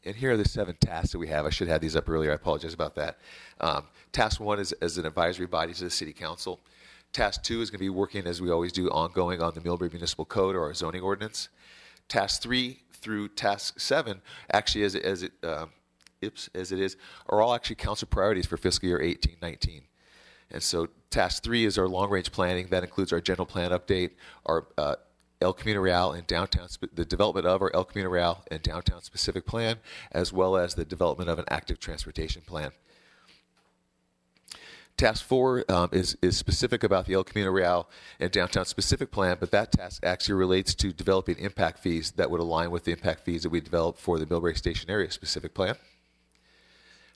and here are the 7 tasks that we have. I should have these up earlier. I apologize about that. Task 1 is as an advisory body to the City Council. Task 2 is going to be working, as we always do, ongoing on the Millbrae Municipal Code or our zoning ordinance. Task 3 through Task 7, actually as it is, are all actually council priorities for fiscal year 18-19. And so Task 3 is our long-range planning. That includes our general plan update, our El Camino Real and downtown, the development of our El Camino Real and downtown specific plan, as well as the development of an active transportation plan. Task 4 is specific about the El Camino Real and downtown specific plan, but that task actually relates to developing impact fees that would align with the impact fees that we developed for the Millbrae Station area specific plan.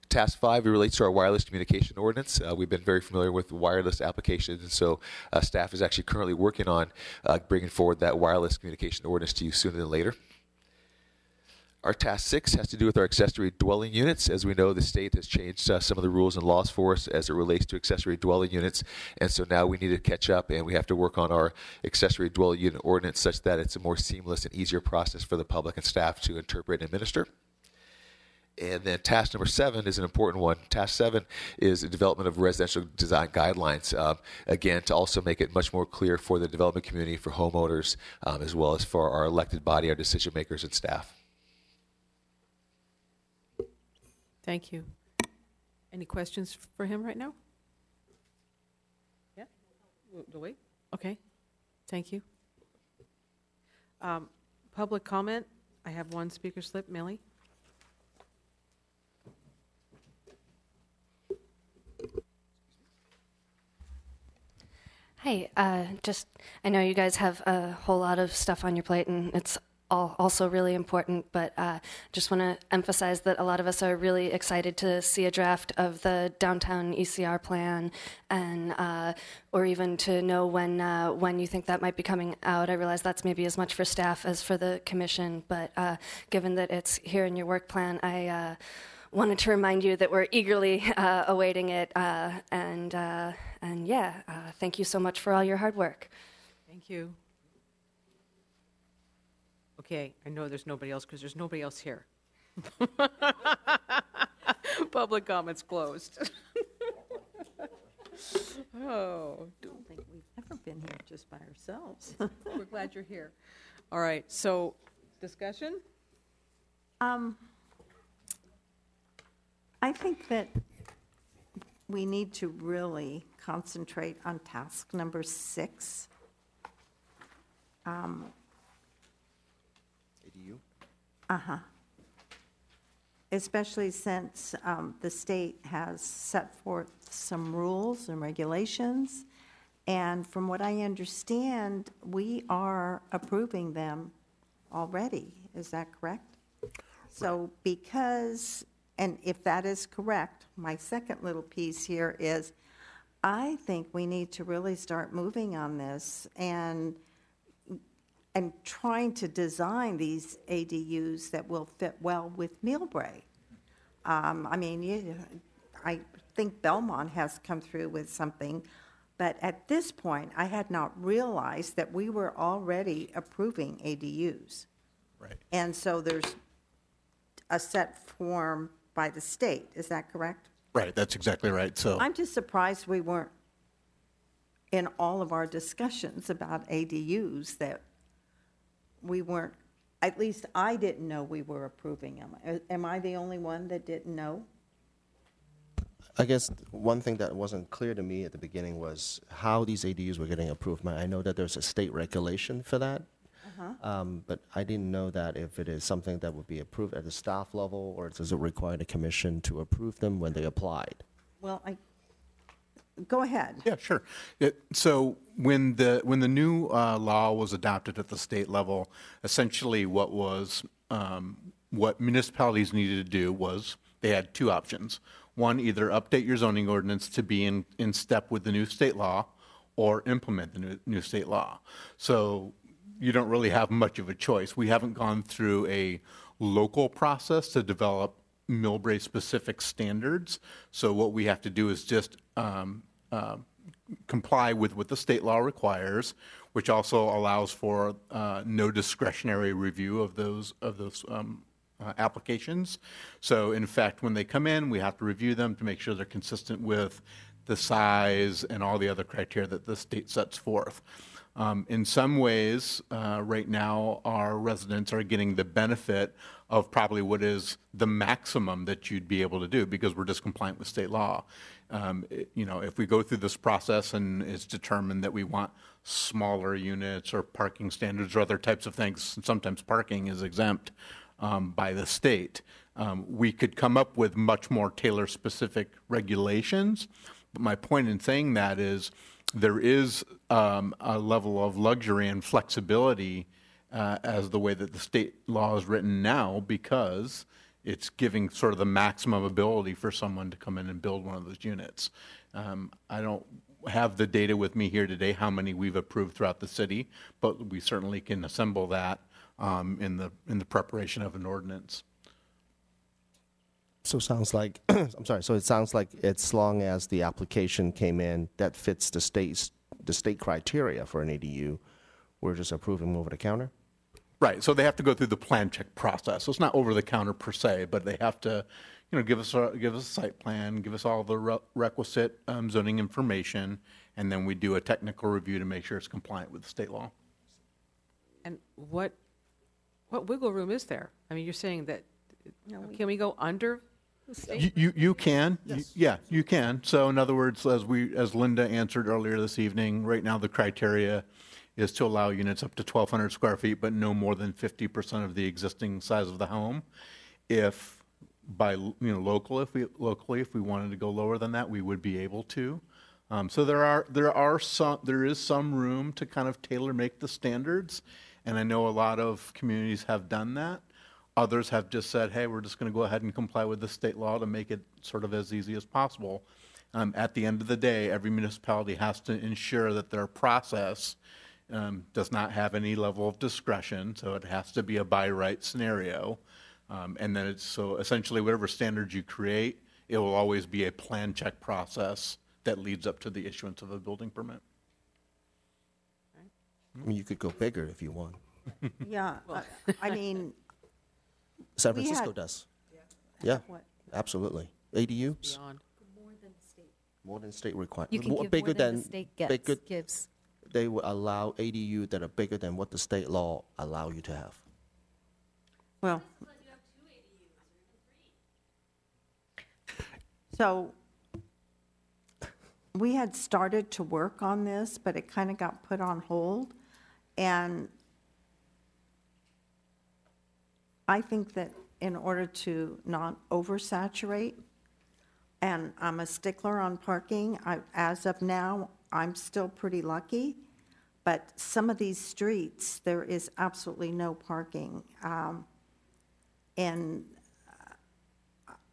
Task 5 relates to our wireless communication ordinance. We've been very familiar with wireless applications, and so staff is actually currently working on bringing forward that wireless communication ordinance to you sooner than later. Our Task 6 has to do with our accessory dwelling units. As we know, the state has changed some of the rules and laws for us as it relates to accessory dwelling units, and so now we need to catch up and we have to work on our accessory dwelling unit ordinance such that it's a more seamless and easier process for the public and staff to interpret and administer. And then task number 7 is an important one. Task 7 is the development of residential design guidelines, again, to also make it much more clear for the development community, for homeowners, as well as for our elected body, our decision makers and staff. Thank you. Any questions for him right now? Yeah? We'll wait? Okay. Thank you. Public comment. I have one speaker slip. Millie? Hi. I know you guys have a whole lot of stuff on your plate, and it's also really important, but just want to emphasize that a lot of us are really excited to see a draft of the downtown ECR plan, and or even to know when you think that might be coming out. I realize that's maybe as much for staff as for the commission, but given that it's here in your work plan, I wanted to remind you that we're eagerly awaiting it, and thank you so much for all your hard work. Thank you. Okay, I know there's nobody else because there's nobody else here. Public comments closed. Oh, I don't think we've ever been here just by ourselves. we're glad you're here. All right, so discussion? I think that we need to really concentrate on task number 6. Especially since the state has set forth some rules and regulations, and from what I understand, we are approving them already. Is that correct? So because, and if that is correct, my second little piece here is, I think we need to really start moving on this and trying to design these ADUs that will fit well with Millbrae. I mean, I think Belmont has come through with something, but at this point, I had not realized that we were already approving ADUs. Right. And so there's a set form by the state. Is that correct? Right, that's exactly right. So I'm just surprised we weren't in all of our discussions about ADUs that we weren't, at least I didn't know we were approving them. Am I the only one that didn't know? I guess one thing that wasn't clear to me at the beginning was how these ADUs were getting approved. I know that there's a state regulation for that, but I didn't know that if it is something that would be approved at the staff level, or does it require the commission to approve them when they applied? Well, go ahead. yeah, sure. So when the new law was adopted at the state level, essentially what municipalities needed to do was they had two options. One, either update your zoning ordinance to be in step with the new state law, or implement the new state law. So you don't really have much of a choice. We haven't gone through a local process to develop Millbrae specific standards. So what we have to do is just comply with what the state law requires, which also allows for no discretionary review of those applications. So in fact, when they come in, we have to review them to make sure they're consistent with the size and all the other criteria that the state sets forth. In some ways, right now, our residents are getting the benefit of probably what is the maximum that you'd be able to do, because we're just compliant with state law. If we go through this process and it's determined that we want smaller units or parking standards or other types of things, and sometimes parking is exempt by the state, we could come up with much more tailor-specific regulations. But my point in saying that is there is a level of luxury and flexibility as the way that the state law is written now, because it's giving sort of the maximum ability for someone to come in and build one of those units. I don't have the data with me here today, how many we've approved throughout the city, but we certainly can assemble that in the preparation of an ordinance. So it sounds like, I'm sorry, so it sounds like as long as the application came in that fits the state criteria for an ADU, we're just approving them over the counter? Right, so they have to go through the plan check process. So it's not over the counter per se, but they have to, give us a site plan, give us all the requisite zoning information, and then we do a technical review to make sure it's compliant with the state law. And what wiggle room is there? I mean, you're saying that, can we go under the state? You can. Yes. You can. So in other words, as Linda answered earlier this evening, right now the criteria is to allow units up to 1,200 square feet, but no more than 50% of the existing size of the home. If locally, if we wanted to go lower than that, we would be able to. So there is some room to kind of tailor make the standards, and I know a lot of communities have done that. Others have just said, hey, we're just going to go ahead and comply with the state law to make it sort of as easy as possible. At the end of the day, every municipality has to ensure that their process does not have any level of discretion, so it has to be a by right scenario. And then so essentially whatever standards you create, it will always be a plan check process that leads up to the issuance of a building permit. I mean, you could go bigger if you want. Yeah, I mean, San We Francisco had- does. Yeah, what? absolutely. ADUs, Beyond. more than state requirement. You can give more than the state gives. They will allow ADU that are bigger than what the state law allow you to have. Well, so we had started to work on this, but it kind of got put on hold. And I think that in order to not oversaturate, and I'm a stickler on parking, as of now, I'm still pretty lucky, But some of these streets, there is absolutely no parking. And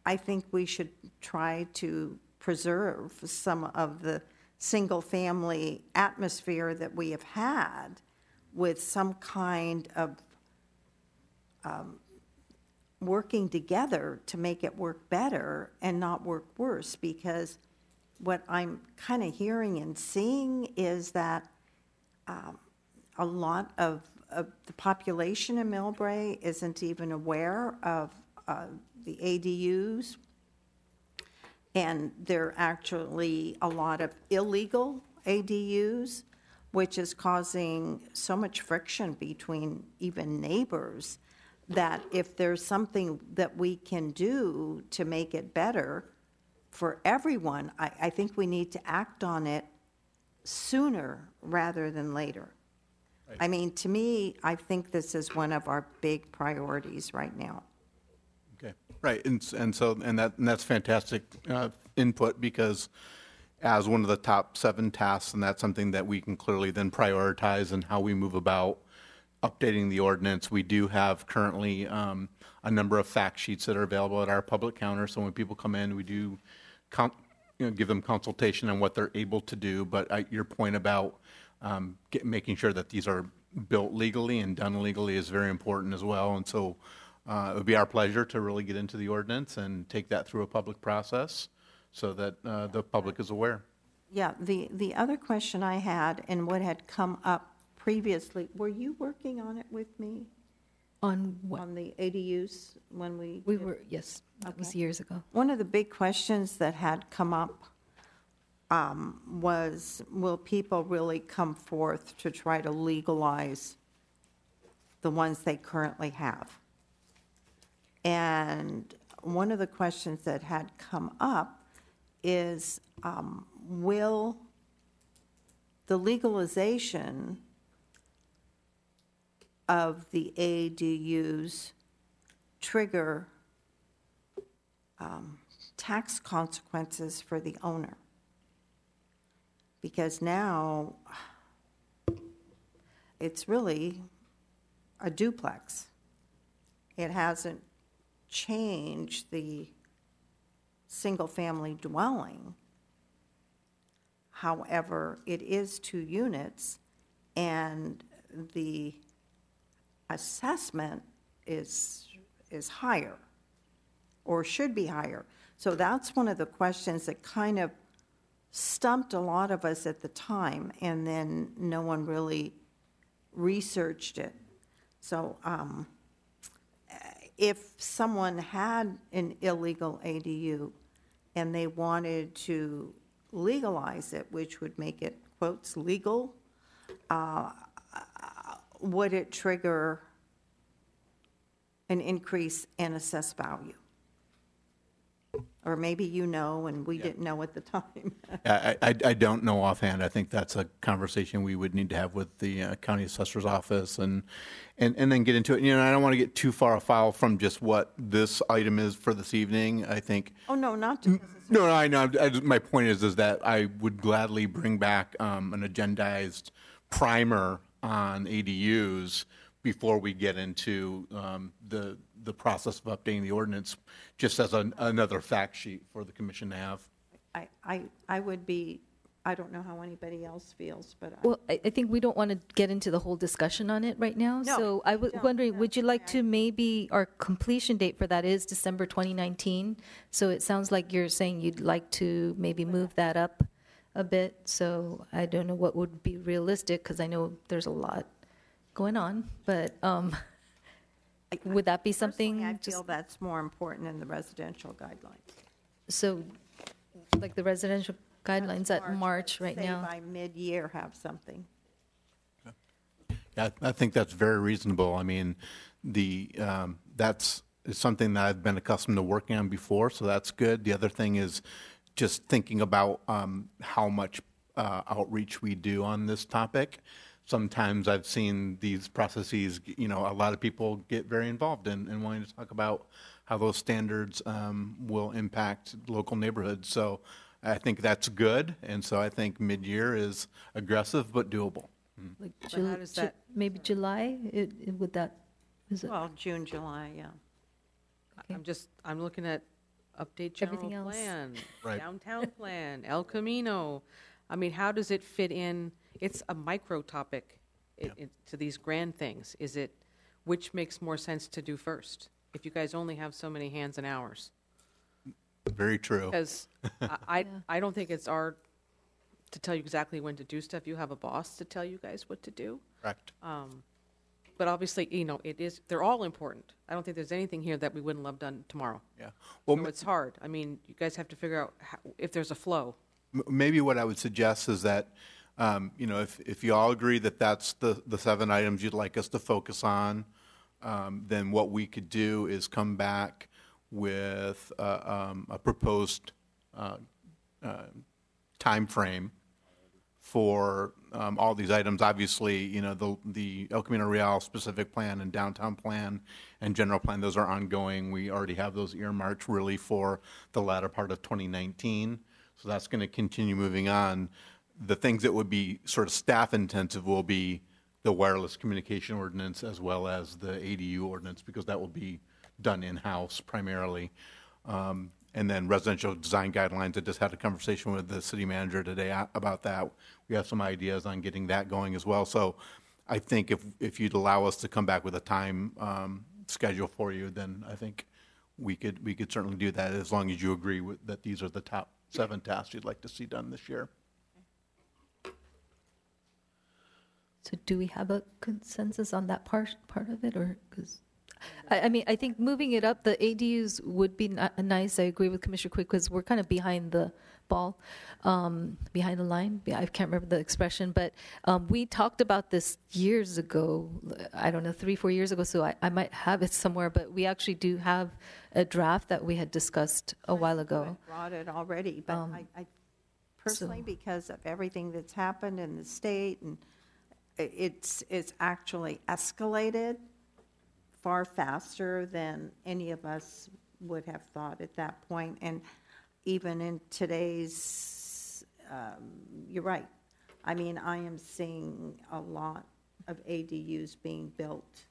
I think we should try to preserve some of the single-family atmosphere that we have had with some kind of working together to make it work better and not work worse, because what I'm kind of hearing and seeing is that a lot of the population in Millbrae isn't even aware of the ADUs, and there are actually a lot of illegal ADUs, which is causing so much friction between even neighbors that if there's something that we can do to make it better for everyone, I think we need to act on it sooner rather than later. Right. I mean, to me, I think this is one of our big priorities right now. Okay, right, and that's fantastic input, because as one of the top 7 tasks, and that's something that we can clearly then prioritize in how we move about updating the ordinance. We do have currently a number of fact sheets that are available at our public counter, so when people come in, we do give them consultation on what they're able to do. But your point about making sure that these are built legally and done legally is very important as well. And so it would be our pleasure to really get into the ordinance and take that through a public process so that the public is aware. Yeah, the other question I had, and what had come up previously, were you working on it with me? On what? On the ADUs when we were, yes, that was years ago. One of the big questions that had come up was, will people really come forth to try to legalize the ones they currently have? And one of the questions that had come up is, will the legalization of the ADUs trigger tax consequences for the owner? Because now it's really a duplex. It hasn't changed the single-family dwelling. However, it is 2 units, and the assessment is higher, or should be higher. So that's one of the questions that kind of stumped a lot of us at the time, and then no one really researched it. So if someone had an illegal ADU and they wanted to legalize it, which would make it, quotes, legal, would it trigger an increase in assessed value? Or maybe you know, and we didn't know at the time. I don't know offhand. I think that's a conversation we would need to have with the county assessor's office and then get into it. You know, I don't want to get too far afoul from just what this item is for this evening. I think. Oh, no, not just No, I know. My point is that I would gladly bring back an agendized primer on ADUs before we get into the process of updating the ordinance, just as another fact sheet for the commission to have. I would be, I don't know how anybody else feels, but. Well, I think we don't want to get into the whole discussion on it right now. No, so I was wondering, would you like to maybe, our completion date for that is December 2019. So it sounds like you're saying you'd like to maybe move that up a bit. So I don't know what would be realistic, because I know there's a lot going on, but would that be something? I feel that's more important than the residential guidelines. So like the residential guidelines at March right say now. By mid-year have something. Yeah, I think that's very reasonable. I mean, that's something that I've been accustomed to working on before, so that's good. The other thing is just thinking about how much outreach we do on this topic. Sometimes I've seen these processes, you know, a lot of people get very involved in wanting to talk about how those standards will impact local neighborhoods. So I think that's good, and so I think mid-year is aggressive but doable. Like But how does that- maybe July? Would that, is it? Well, June, July, yeah. Okay. I'm looking at update general Everything else. plan, Right. downtown plan, El Camino. I mean, how does it fit in? It's a micro topic to these grand things. Is it, which makes more sense to do first? If you guys only have so many hands and hours. Very true. Because I don't think it's our, to tell you exactly when to do stuff. You have a boss to tell you guys what to do. Correct. But obviously, they're all important. I don't think there's anything here that we wouldn't love done tomorrow. Yeah. Well, So it's hard. I mean, you guys have to figure out if there's a flow. maybe what I would suggest is that, if you all agree that that's the 7 items you'd like us to focus on, then what we could do is come back with a proposed time frame for all these items. Obviously, the El Camino Real specific plan and downtown plan and general plan, those are ongoing. We already have those earmarked really for the latter part of 2019. So that's going to continue moving on. The things that would be sort of staff intensive will be the wireless communication ordinance as well as the ADU ordinance, because that will be done in-house primarily. And then residential design guidelines, I just had a conversation with the city manager today about that. We have some ideas on getting that going as well. So I think if you'd allow us to come back with a time schedule for you, then I think we could certainly do that, as long as you agree that these are the top 7 tasks you'd like to see done this year. So do we have a consensus on that part of it, or, because, I mean, I think moving it up, the ADUs would be nice. I agree with Commissioner Quick, because we're kind of behind the ball, behind the line. I can't remember the expression, but we talked about this years ago, I don't know, 3-4 years ago, so I might have it somewhere, but we actually do have a draft that we had discussed a while ago. I brought it already, but I personally, because of everything that's happened in the state, and it's actually escalated far faster than any of us would have thought at that point. And even in today's, you're right. I mean, I am seeing a lot of ADUs being built.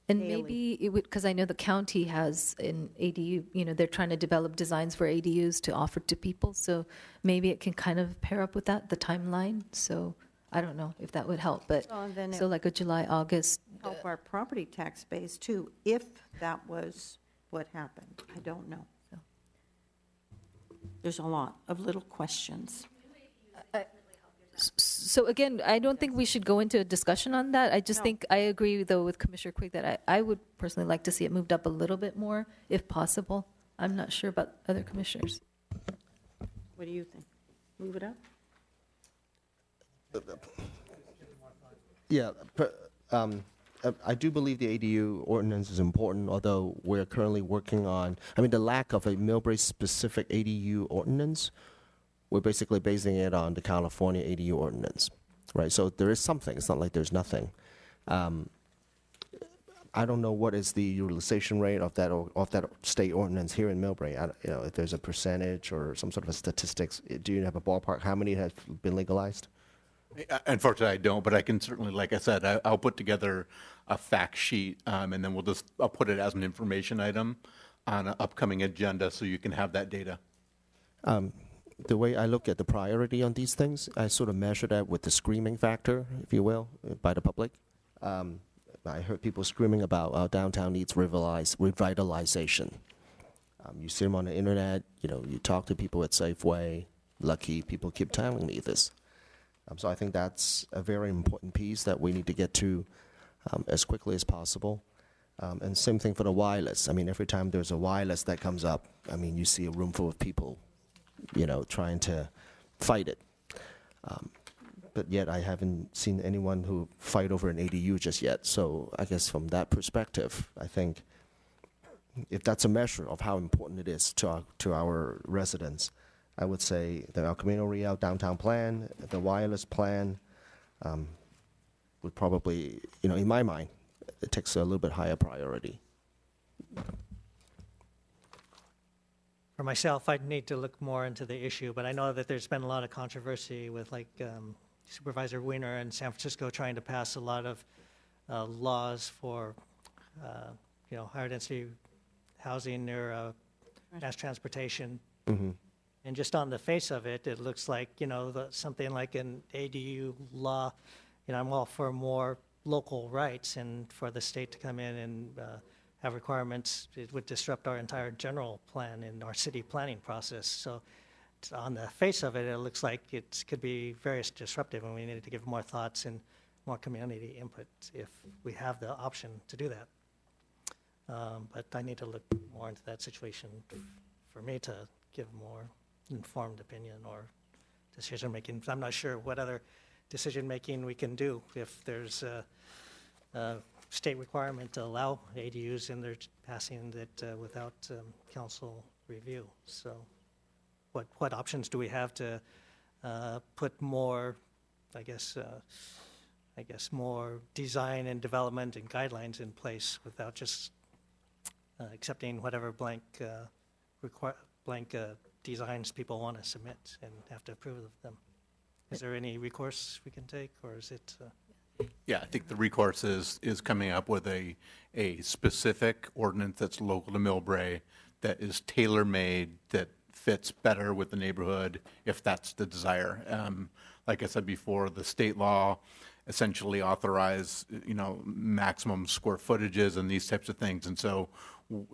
And daily. maybe it would, because I know the county has an ADU, they're trying to develop designs for ADUs to offer to people. So maybe it can kind of pair up with that, the timeline. So I don't know if that would help, but Well, and then so like a July, August. help our property tax base too, if that was what happened. I don't know. There's a lot of little questions. So again, I don't think we should go into a discussion on that. I just think I agree, though, with Commissioner Quick that I would personally like to see it moved up a little bit more, if possible. I'm not sure about other commissioners. What do you think? Move it up? Yeah, I do believe the ADU ordinance is important, although we're currently working on, the lack of a Millbrae-specific ADU ordinance, we're basically basing it on the California ADU ordinance, right? So there is something. It's not like there's nothing. I don't know what is the utilization rate of that state ordinance here in Millbrae. If there's a percentage or some sort of a statistics, do you have a ballpark? How many have been legalized? Unfortunately, I don't, but I can certainly, like I said, I'll put together a fact sheet, and then I'll put it as an information item on an upcoming agenda, so you can have that data. The way I look at the priority on these things, I sort of measure that with the screaming factor, if you will, by the public. I heard people screaming about our downtown needs revitalization. You see them on the internet, you talk to people at Safeway, Lucky, people keep telling me this. So I think that's a very important piece that we need to get to as quickly as possible. And same thing for the wireless. Every time there's a wireless that comes up, you see a room full of people, trying to fight it. But yet I haven't seen anyone who fight over an ADU just yet. So I guess from that perspective, I think if that's a measure of how important it is to our residents, I would say the El Camino Real downtown plan, the wireless plan, would probably, in my mind, it takes a little bit higher priority. For myself, I'd need to look more into the issue, but I know that there's been a lot of controversy with Supervisor Wiener in San Francisco trying to pass a lot of laws for, higher density housing near mass transportation. Mm-hmm. And just on the face of it, it looks like, something like an ADU law. I'm all for more local rights, and for the state to come in and have requirements, it would disrupt our entire general plan in our city planning process. So on the face of it, it looks like it could be very disruptive, and we need to give more thoughts and more community input if we have the option to do that. But I need to look more into that situation for me to give more informed opinion or decision making. I'm not sure what other decision making we can do if there's a state requirement to allow ADUs and they're passing it without council review. So what options do we have to put more, I guess more design and development and guidelines in place without just accepting whatever blank designs people want to submit and have to approve of them. Is there any recourse we can take, or is it? Yeah, I think the recourse is coming up with a specific ordinance that's local to Millbrae, that is tailor-made, that fits better with the neighborhood, if that's the desire. Like I said before, the state law essentially authorize, maximum square footages and these types of things, and so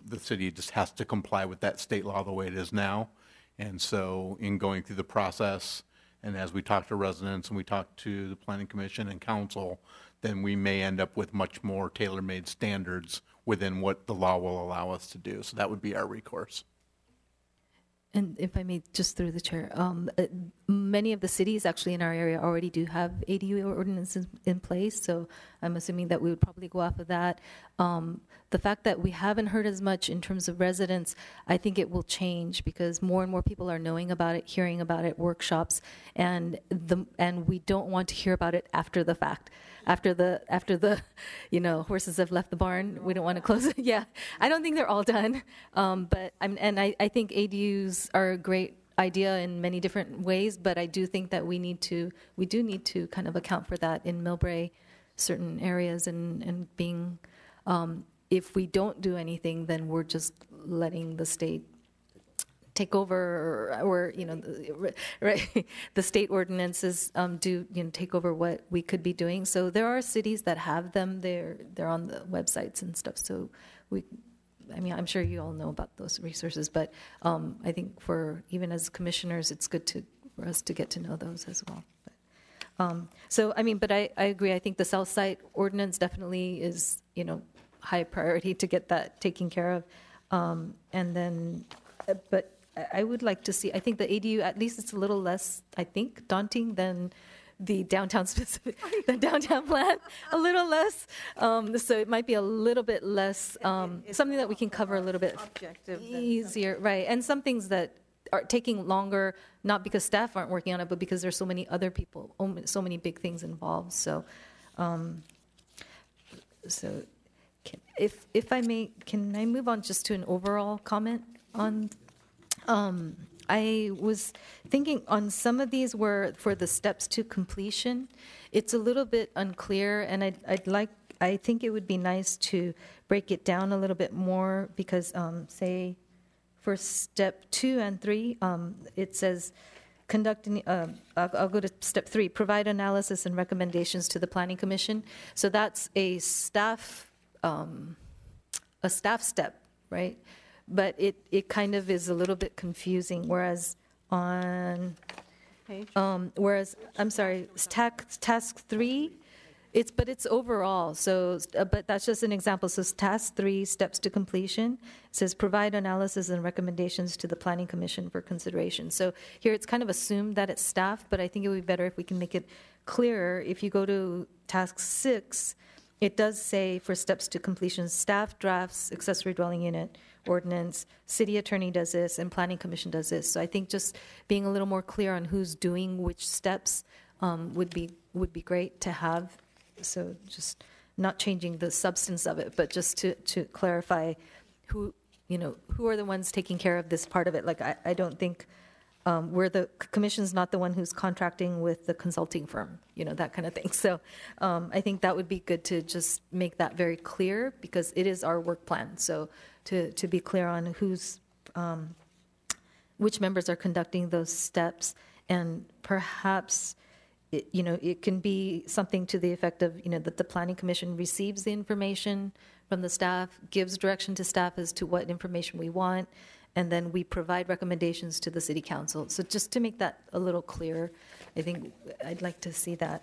the city just has to comply with that state law the way it is now. And so in going through the process, and as we talk to residents and we talk to the Planning Commission and Council, then we may end up with much more tailor-made standards within what the law will allow us to do. So that would be our recourse. And if I may, just through the chair, many of the cities actually in our area already do have ADU ordinances in place, so I'm assuming that we would probably go off of that. The fact that we haven't heard as much in terms of residents, I think it will change because more and more people are knowing about it, hearing about it, workshops, and we don't want to hear about it after the fact. After the horses have left the barn, we don't want to close it. Yeah, I don't think they're all done, but I think ADUs are a great idea in many different ways. But I do think that we do need to kind of account for that in Millbrae, certain areas, and being. If we don't do anything, then we're just letting the state take over, or right, the state ordinances take over what we could be doing. So there are cities that have them. They're on the websites and stuff. So I'm sure you all know about those resources, but I think for even as commissioners, it's good for us to get to know those as well. But I agree. I think the South Side ordinance definitely is high priority to get that taken care of, but I would like to see, I think the ADU, at least it's a little less, I think, daunting than the downtown the downtown plan, a little less. So it might be a little bit less, something that we can cover a little bit easier, right? And some things that are taking longer, not because staff aren't working on it, but because there's so many other people, so many big things involved. So, if I may, can I move on just to an overall comment on? I was thinking on some of these were for the steps to completion. It's a little bit unclear, and I think it would be nice to break it down a little bit more because, say, for step 2 and 3, it says conducting. I'll go to step 3: provide analysis and recommendations to the Planning Commission. So that's a staff step, right? But it kind of is a little bit confusing. Whereas I'm sorry, task 3, it's overall. So, but that's just an example. So task 3, steps to completion, it says provide analysis and recommendations to the Planning Commission for consideration. So here it's kind of assumed that it's staff, but I think it would be better if we can make it clearer. If you go to task 6, it does say for steps to completion, staff drafts accessory dwelling unit ordinance, city attorney does this, and Planning Commission does this. So I think just being a little more clear on who's doing which steps would be great to have. So just not changing the substance of it, but just to clarify who are the ones taking care of this part of it. Like I don't think where the commission's not the one who's contracting with the consulting firm, that kind of thing. So I think that would be good to just make that very clear, because it is our work plan. So to be clear on which members are conducting those steps, and perhaps it can be something to the effect of, that the Planning Commission receives the information from the staff, gives direction to staff as to what information we want, and then we provide recommendations to the City Council. So just to make that a little clearer, I think I'd like to see that.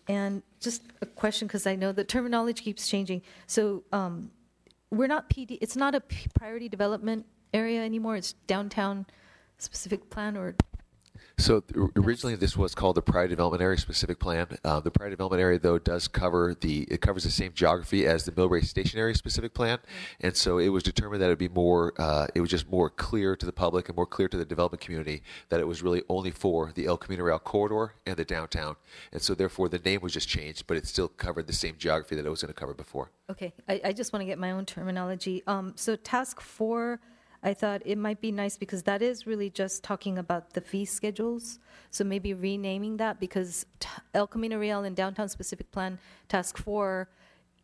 And just a question, because I know the terminology keeps changing. So we're not PD, it's not a priority development area anymore, it's downtown specific plan, or? So originally, this was called the Priority Development Area Specific Plan. The Priority Development Area, though, does covers the same geography as the Millbrae Station Area Specific Plan, and so it was determined that it would be more, it was just more clear to the public and more clear to the development community that it was really only for the El Camino Real corridor and the downtown, and so therefore the name was just changed, but it still covered the same geography that it was going to cover before. Okay, I just want to get my own terminology. So Task 4. I thought it might be nice, because that is really just talking about the fee schedules. So maybe renaming that, because El Camino Real and Downtown Specific Plan Task 4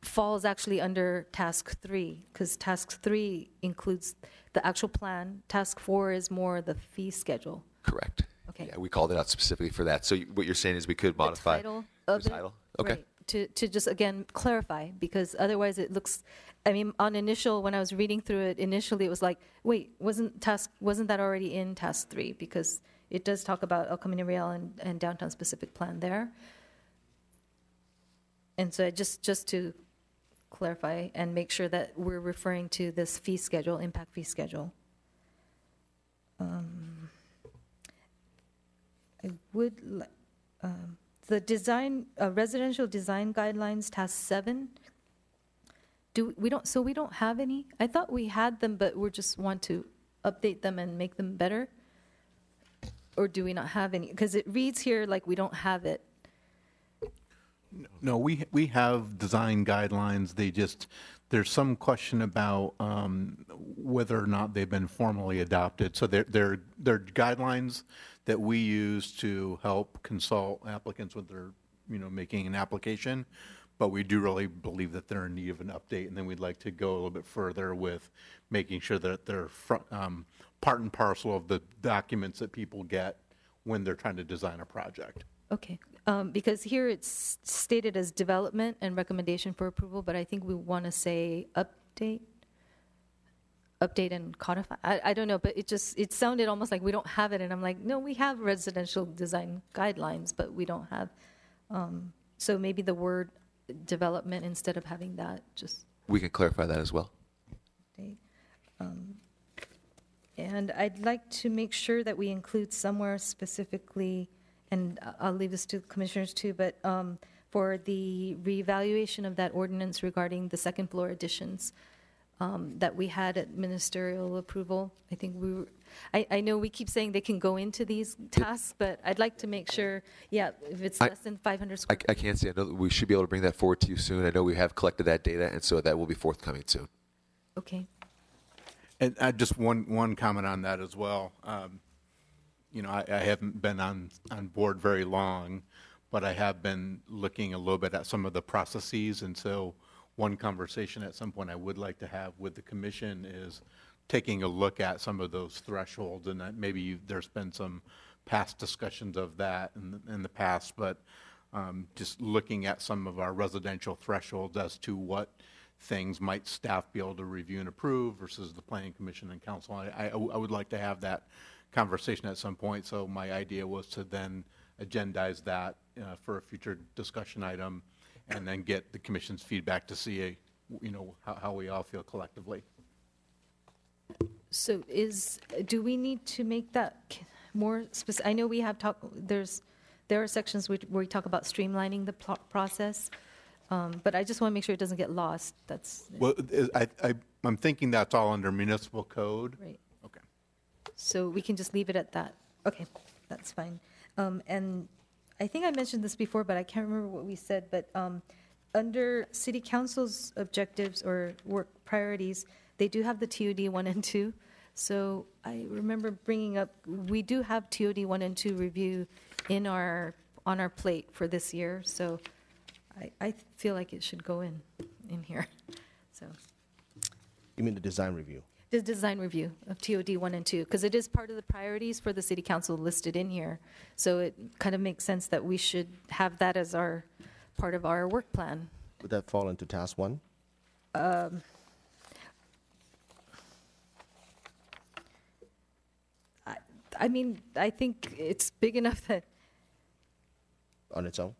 falls actually under Task 3, because Task 3 includes the actual plan. Task 4 is more the fee schedule. Correct. Okay. Yeah, we called it out specifically for that. So what you're saying is we could modify the title of the title. Okay. Right. To just, again, clarify, because otherwise it looks, when I was reading through it, initially it was like, wait, wasn't that already in Task 3? Because it does talk about El Camino Real and Downtown Specific Plan there. And so just to clarify and make sure that we're referring to this fee schedule, impact fee schedule. I would the design, residential design guidelines, Task 7. We don't have any? I thought we had them, but we just want to update them and make them better? Or do we not have any? Because it reads here like we don't have it. No, we have design guidelines. There's some question about whether or not they've been formally adopted. So they're guidelines that we use to help consult applicants when they're making an application. But we do really believe that they're in need of an update, and then we'd like to go a little bit further with making sure that they're part and parcel of the documents that people get when they're trying to design a project. Okay, because here it's stated as development and recommendation for approval, but I think we want to say update and codify. I don't know, but it sounded almost like we don't have it, and I'm like, no, we have residential design guidelines, but we don't have. So maybe the word development instead of having that, just. We can clarify that as well. Update. And I'd like to make sure that we include somewhere specifically, and I'll leave this to commissioners too, but for the reevaluation of that ordinance regarding the second floor additions that we had at ministerial approval. I think I know we keep saying they can go into these tasks, but I'd like to make sure, if it's less than 500 square. I can't say. I know that we should be able to bring that forward to you soon. I know we have collected that data, and so that will be forthcoming soon. Okay. And just one comment on that as well. I haven't been on board very long, but I have been looking a little bit at some of the processes, and so one conversation at some point I would like to have with the commission is taking a look at some of those thresholds, and that maybe there's been some past discussions of that in the past, but just looking at some of our residential thresholds as to what things might staff be able to review and approve versus the Planning Commission and Council. I would like to have that conversation at some point, so my idea was to then agendize that for a future discussion item, and then get the Commission's feedback to see, how we all feel collectively. So do we need to make that more specific? I know we have there are sections where we talk about streamlining the process, but I just want to make sure it doesn't get lost. Well, I'm thinking that's all under municipal code. Right. Okay. So we can just leave it at that. Okay, that's fine. And I think I mentioned this before, but I can't remember what we said, but under City Council's objectives or work priorities, they do have the TUD 1 and 2. So I remember bringing up, we do have TOD 1 and 2 review on our plate for this year, so I feel like it should go in here. So You mean the design review? the design review of TOD 1 and 2, because it is part of the priorities for the city council listed in here. So it kind of makes sense that we should have that as our part of our work plan. Would that fall into task 1? I mean, I think it's big enough that, On its own?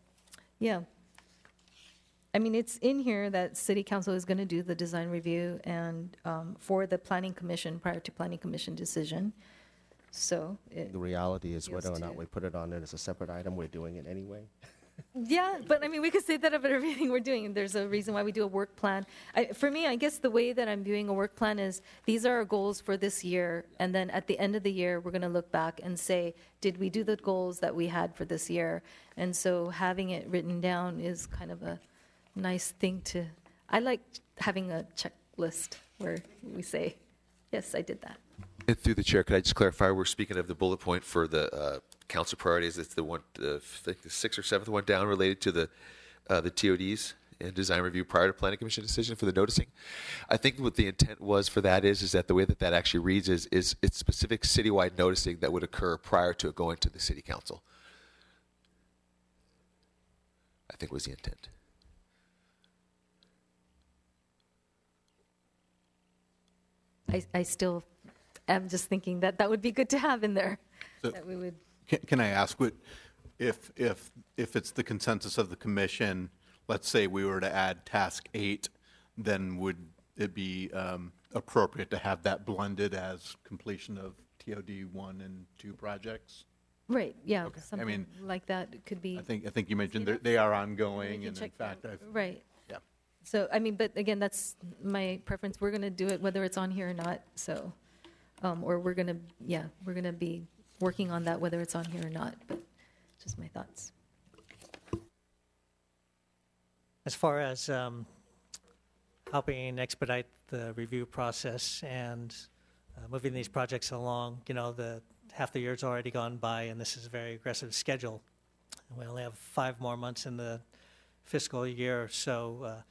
yeah. I mean, it's in here that city council is going to do the design review and for the planning commission prior to planning commission decision. So The reality is whether or Yes, not too. we put it on it as a separate item, we're doing it anyway. yeah, but I mean, we could say that about everything we're doing. There's a reason why we do a work plan. For me, I guess the way that I'm viewing a work plan is these are our goals for this year, and then at the end of the year, we're going to look back and say, did we do the goals that we had for this year? And so having it written down is kind of a nice thing to. I like having a checklist where we say, yes, I did that. And through the chair, could I just clarify? We're speaking of the bullet point for the council priorities. It's the one, I think the 6th or 7th one down, related to the TODs and design review prior to planning commission decision for the noticing. I think what the intent was for that is that the way that that actually reads is it's specific citywide noticing that would occur prior to it going to the city council. I think was the intent. I still am just thinking that that would be good to have in there. So- That we would. Can I ask, if it's the consensus of the commission, let's say we were to add task 8, then would it be appropriate to have that blended as completion of TOD 1 and 2 projects? Right, yeah, Okay. I something mean, like that. It could be. I think you mentioned they are ongoing, We can and in check fact, that. I've, Right. yeah. So, I mean, but again, that's my preference. We're going to do it whether it's on here or not, so, or we're going to be working on that whether it's on here or not, but just my thoughts. As far as helping expedite the review process and moving these projects along, the half the year's already gone by, and this is a very aggressive schedule. We only have 5 more months in the fiscal year, so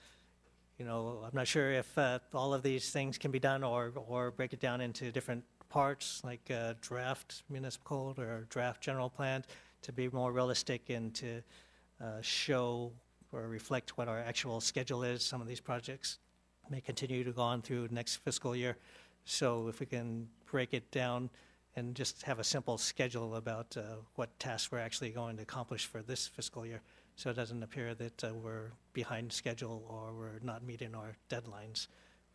I'm not sure if all of these things can be done or break it down into different parts, like draft municipal code or draft general plan, to be more realistic and to show or reflect what our actual schedule is. Some of these projects may continue to go on through next fiscal year. So if we can break it down and just have a simple schedule about what tasks we're actually going to accomplish for this fiscal year, so it doesn't appear that we're behind schedule or we're not meeting our deadlines.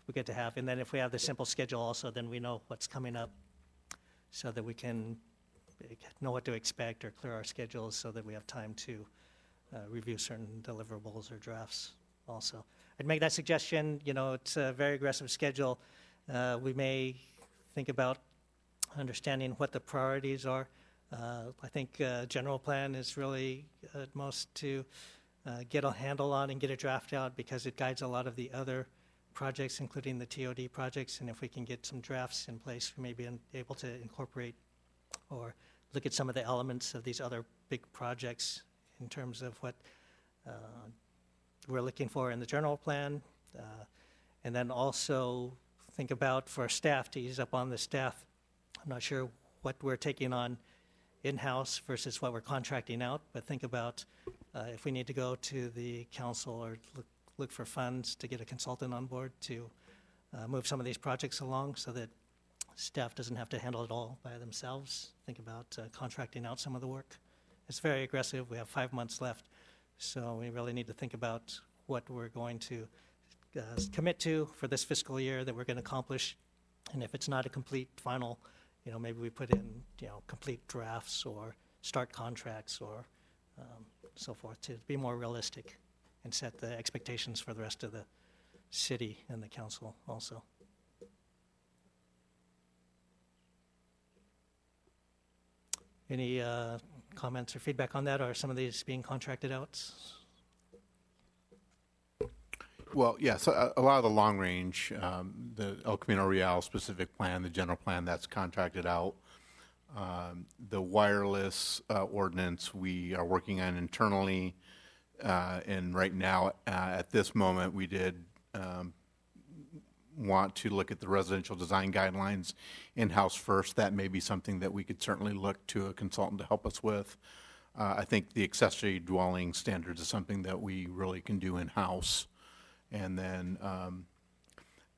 We get to have, and then if we have the simple schedule also, then we know what's coming up so that we can know what to expect or clear our schedules so that we have time to review certain deliverables or drafts also. I'd make that suggestion. It's a very aggressive schedule. We may think about understanding what the priorities are. I think general plan is really most to get a handle on and get a draft out, because it guides a lot of the other projects, including the TOD projects. And if we can get some drafts in place, we may be able to incorporate or look at some of the elements of these other big projects in terms of what we're looking for in the general plan. And then also think about, for staff, to ease up on the staff, I'm not sure what we're taking on in-house versus what we're contracting out, but think about if we need to go to the council or look for funds to get a consultant on board to move some of these projects along so that staff doesn't have to handle it all by themselves. Think about contracting out some of the work. It's very aggressive. We have 5 months left, so we really need to think about what we're going to commit to for this fiscal year that we're going to accomplish. And if it's not a complete final, maybe we put in, complete drafts or start contracts or so forth, to be more realistic and set the expectations for the rest of the city and the council also. Any comments or feedback on that? Or are some of these being contracted out? Well, yeah, so a lot of the long range, the El Camino Real specific plan, the general plan, that's contracted out. The wireless ordinance we are working on internally, and right now, at this moment, we did want to look at the residential design guidelines in-house first. That may be something that we could certainly look to a consultant to help us with. I think the accessory dwelling standards is something that we really can do in-house. And then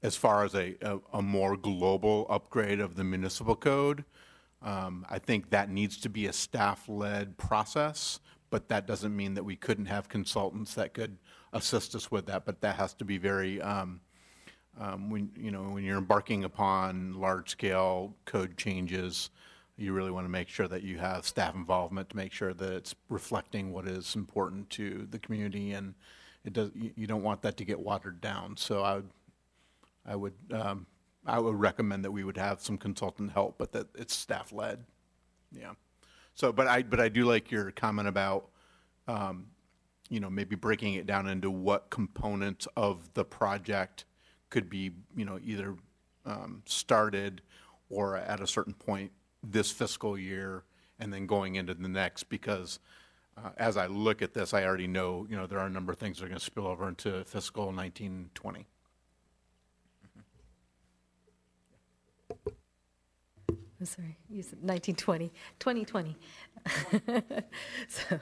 as far as a more global upgrade of the municipal code, I think that needs to be a staff-led process, but that doesn't mean that we couldn't have consultants that could assist us with that. But that has to be very, when you're embarking upon large-scale code changes, you really want to make sure that you have staff involvement to make sure that it's reflecting what is important to the community, and you don't want that to get watered down. So I would recommend that we would have some consultant help, but that it's staff led. Yeah. So, but I do like your comment about, maybe breaking it down into what components of the project could be, either started or at a certain point this fiscal year and then going into the next, because as I look at this, I already know, there are a number of things that are going to spill over into fiscal 1920. I'm sorry, you said 1920, 2020. So,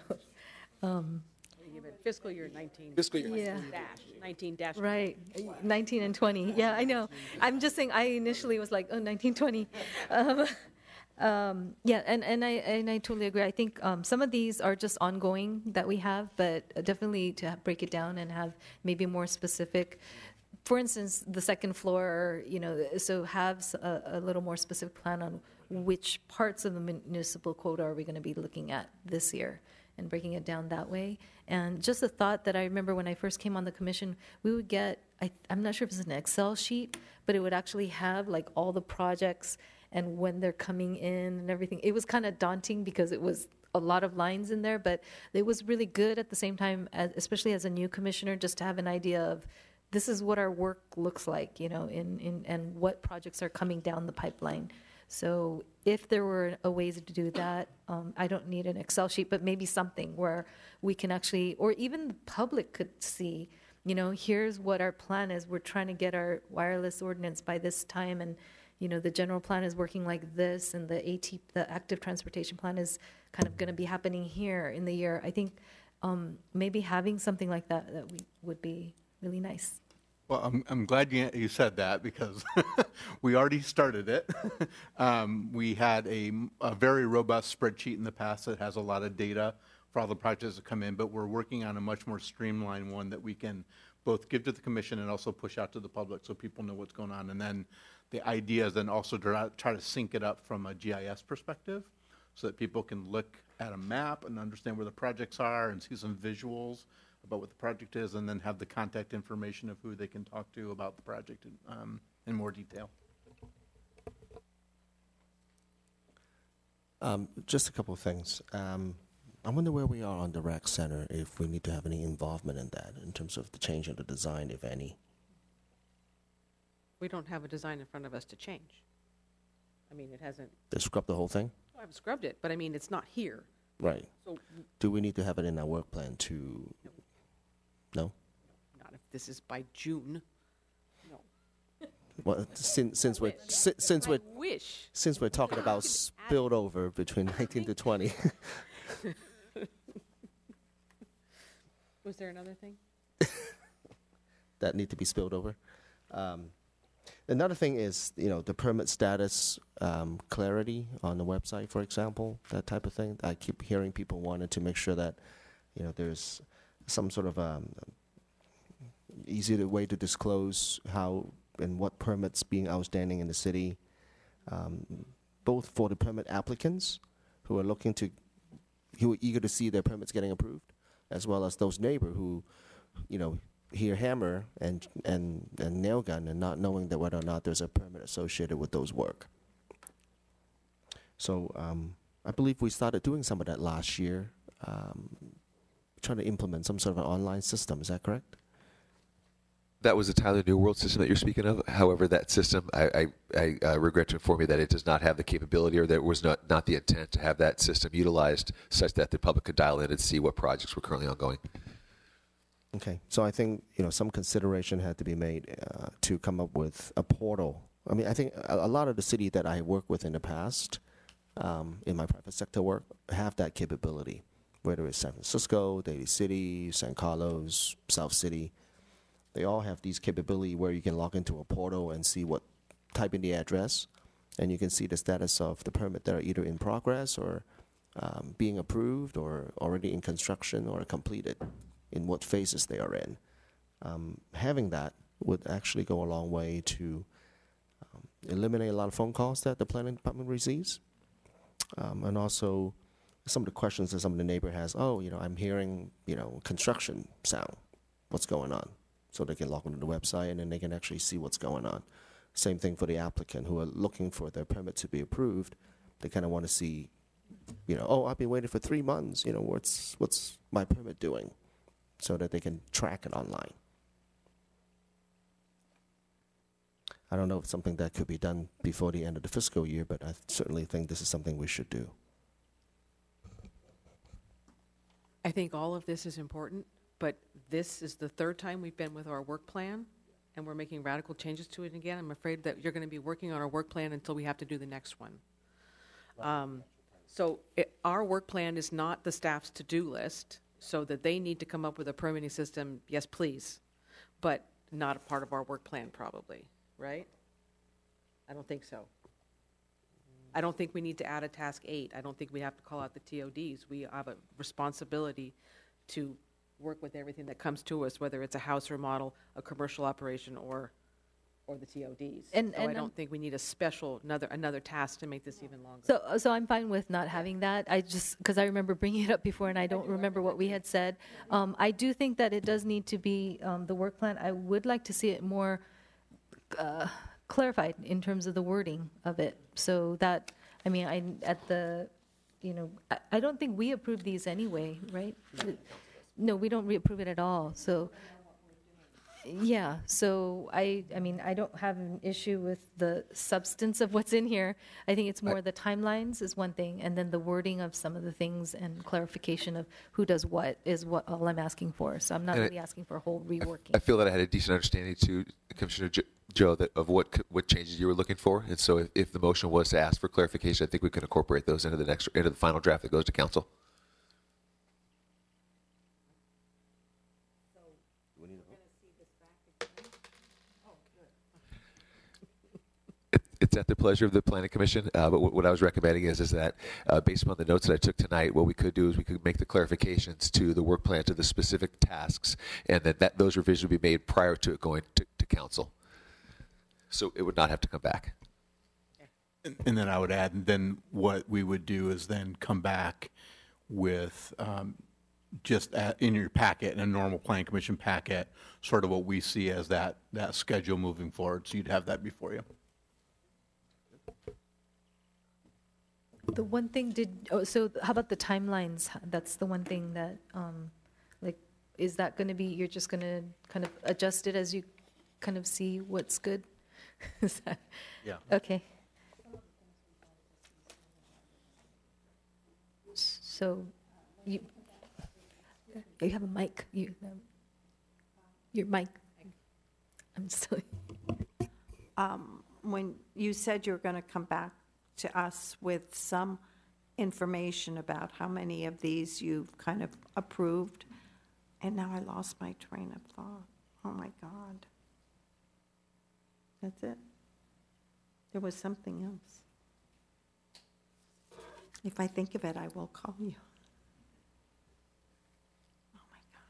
Fiscal year 19. Fiscal year. yeah. 19 dash. Right, 19 and 20. Yeah, I know. I'm just saying, I initially was like, oh, 1920. Yeah, and I totally agree. I think some of these are just ongoing that we have, but definitely to break it down and have maybe more specific. For instance, the second floor, so have a little more specific plan on which parts of the municipal code are we going to be looking at this year, and breaking it down that way. And just a thought that I remember when I first came on the commission, we would get, I'm not sure if it's an Excel sheet, but it would actually have like all the projects and when they're coming in and everything. It was kind of daunting because it was a lot of lines in there, but it was really good at the same time, especially as a new commissioner, just to have an idea of this is what our work looks like, and what projects are coming down the pipeline. So if there were a ways to do that, I don't need an Excel sheet, but maybe something where we can actually, or even the public could see, here's what our plan is. We're trying to get our wireless ordinance by this time, and the general plan is working like this, and the active transportation plan is kind of going to be happening here in the year. I think maybe having something like that would be really nice. Well, I'm glad you said that, because we already started it. We had a very robust spreadsheet in the past that has a lot of data for all the projects that come in, but we're working on a much more streamlined one that we can both give to the commission and also push out to the public so people know what's going on. And then the idea is then also to try to sync it up from a GIS perspective so that people can look at a map and understand where the projects are and see some visuals about what the project is, and then have the contact information of who they can talk to about the project in more detail. Just a couple of things. I wonder where we are on the rec center, if we need to have any involvement in that in terms of the change of the design, if any. We don't have a design in front of us to change. I mean, it hasn't. They scrub the whole thing? Oh, I've scrubbed it, but I mean, it's not here. Right. So do we need to have it in our work plan to? No? Not if this is by June. No. Well, since we're talking about spilled over between 19 to 20. Was there another thing that need to be spilled over? Another thing is, the permit status clarity on the website, for example, that type of thing. I keep hearing people wanted to make sure that, there's some sort of easier way to disclose how and what permits being outstanding in the city, both for the permit applicants who are eager to see their permits getting approved, as well as those neighbors who, hear hammer and nail gun and not knowing that whether or not there's a permit associated with those work. So I believe we started doing some of that last year, trying to implement some sort of an online system. Is that correct? That was the Tyler New World system that you're speaking of. However, that system, I regret to inform you that it does not have the capability, or that was not the intent to have that system utilized such that the public could dial in and see what projects were currently ongoing. Okay, so I think some consideration had to be made to come up with a portal. I mean, I think a lot of the city that I worked with in the past, in my private sector work, have that capability. Whether it's San Francisco, Daly City, San Carlos, South City, they all have these capability where you can log into a portal and see type in the address, and you can see the status of the permit that are either in progress or being approved or already in construction or completed, in what phases they are in. Having that would actually go a long way to eliminate a lot of phone calls that the planning department receives. And also some of the questions that some of the neighbor has, I'm hearing, construction sound. What's going on? So they can log onto the website and then they can actually see what's going on. Same thing for the applicant who are looking for their permit to be approved. They kind of want to see, I've been waiting for 3 months. What's my permit doing? So that they can track it online. I don't know if it's something that could be done before the end of the fiscal year, but I certainly think this is something we should do. I think all of this is important, but this is the third time we've been with our work plan, and we're making radical changes to it again. I'm afraid that you're going to be working on our work plan until we have to do the next one. Our work plan is not the staff's to-do list, so that they need to come up with a permitting system, yes, please, but not a part of our work plan probably, right? I don't think so. I don't think we need to add a task 8. I don't think we have to call out the TODs. We have a responsibility to work with everything that comes to us, whether it's a house remodel, a commercial operation, or the TODs. And I don't think we need a special, another task to make this even longer. So I'm fine with not having that. Because I remember bringing it up before, and I don't remember what we had said. I do think that it does need to be the work plan. I would like to see it more clarified in terms of the wording of it. So that, I don't think we approve these anyway, right? No, we don't reapprove it at all. So. Yeah, so I don't have an issue with the substance of what's in here. I think it's more the timelines is one thing, and then the wording of some of the things and clarification of who does what is what all I'm asking for. So I'm not really asking for a whole reworking. I feel that I had a decent understanding to Commissioner Joe of what changes you were looking for, and so if the motion was to ask for clarification, I think we can incorporate those into the final draft that goes to council. It's at the pleasure of the Planning Commission, but what I was recommending is that based upon the notes that I took tonight, what we could do is we could make the clarifications to the work plan to the specific tasks, and that those revisions would be made prior to it going to council. So it would not have to come back. And then I would add, then what we would do is then come back with just in your packet, in a normal Planning Commission packet, sort of what we see as that schedule moving forward. So you'd have that before you. The one thing so how about the timelines? That's the one thing that, is that going to be, you're just going to kind of adjust it as you kind of see what's good? Is that? Yeah. Okay. So you have a mic. Your mic. I'm still. When you said you were going to come back to us with some information about how many of these you've kind of approved, and now I lost my train of thought. Oh my God. That's it. There was something else. If I think of it, I will call you. Oh my God.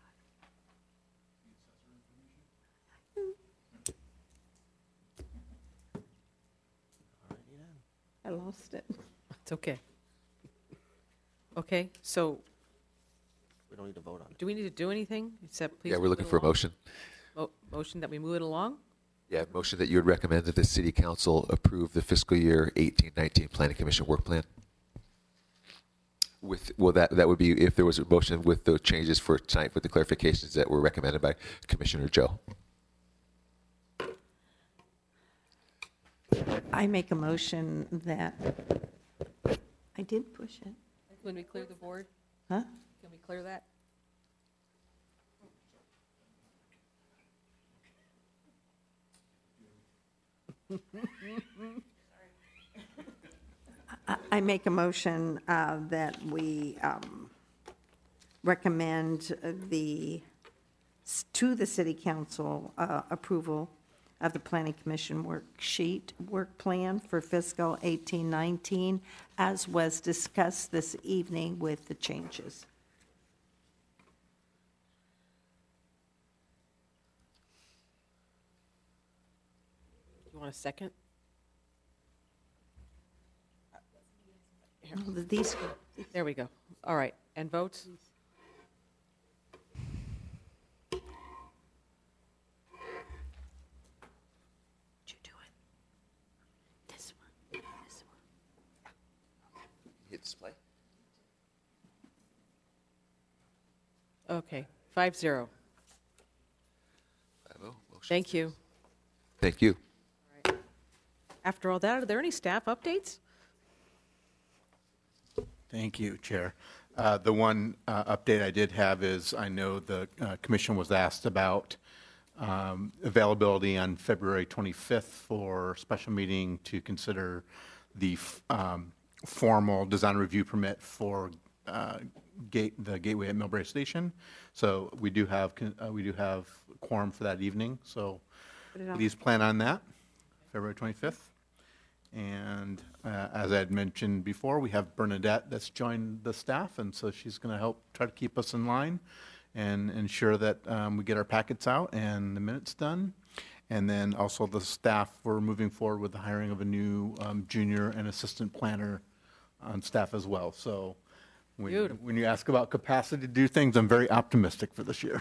I lost it. It's okay. Okay, so We don't need to vote on it. do we need to do anything except please? Yeah, we're move looking it for a along? motion. Motion that we move it along? Yeah, motion that you would recommend that the City Council approve the fiscal year 18-19 Planning Commission work plan. That would be if there was a motion with the changes for tonight with the clarifications that were recommended by Commissioner Joe. I make a motion that, I did push it. When we clear the board, Huh? can we clear that? I make a motion that we recommend to the city council approval of the planning commission work plan for fiscal 18-19, as was discussed this evening with the changes. You want a second? These, There we go. All right, and votes? did you do it? This one, this one. Hit display. Okay, 5-0. 5-0. Motion Thank you. Thank you. After all that, are there any staff updates? Thank you, Chair. The one update I did have is I know the commission was asked about availability on February 25th for special meeting to consider the formal design review permit for the gateway at Millbrae Station. So we do have quorum for that evening. So please plan on that, February 25th. And as I had mentioned before, we have Bernadette that's joined the staff, and so she's going to help try to keep us in line and ensure that we get our packets out and the minutes done. And then also the staff, we're moving forward with the hiring of a new junior and assistant planner on staff as well. So when you ask about capacity to do things, I'm very optimistic for this year.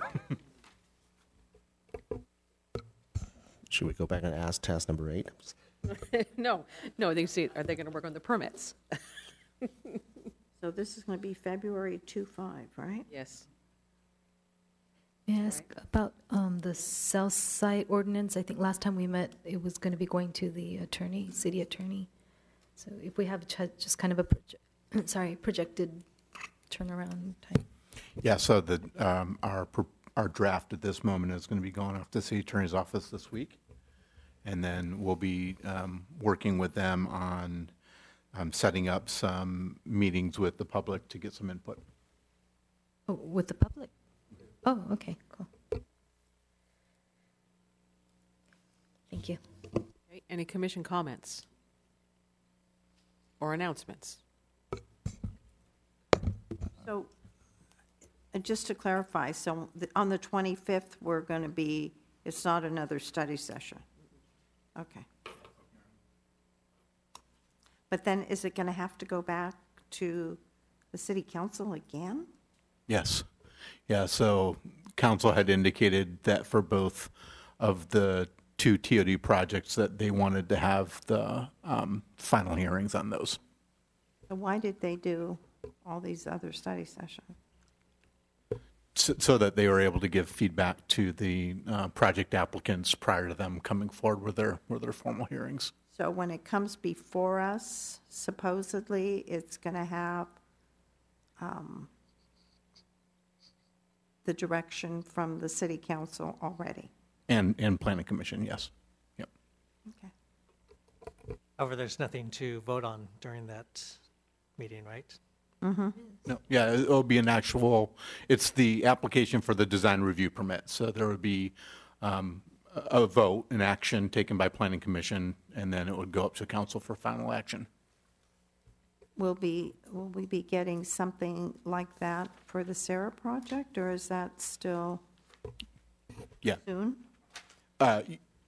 Should we go back and ask task number 8? No, they see, are they going to work on the permits? So this is going to be February 2-5, right? Yes. May I ask about the south side ordinance? I think last time we met, it was going to be going to the attorney, city attorney. So if we have just kind of a projected turnaround time. Yeah, so our draft at this moment is going to be going off to the city attorney's office this week. And then we'll be working with them on setting up some meetings with the public to get some input. Oh, with the public? Oh, okay, cool. Thank you. Okay, any commission comments or announcements? So just to clarify, so on the 25th, we're going to be, it's not another study session. Okay. But then is it going to have to go back to the city council again? Yes. Yeah, so council had indicated that for both of the 2 TOD projects that they wanted to have the final hearings on those. So why did they do all these other study sessions? So that they were able to give feedback to the project applicants prior to them coming forward with their formal hearings. So when it comes before us, supposedly, it's going to have the direction from the city council already. And planning commission, yes. Yep. Okay. However, there's nothing to vote on during that meeting, right? No, yeah, it'll be it's the application for the design review permit. So there would be a vote, an action taken by planning commission, and then it would go up to council for final action. Will we be getting something like that for the Sarah project, or is that still soon?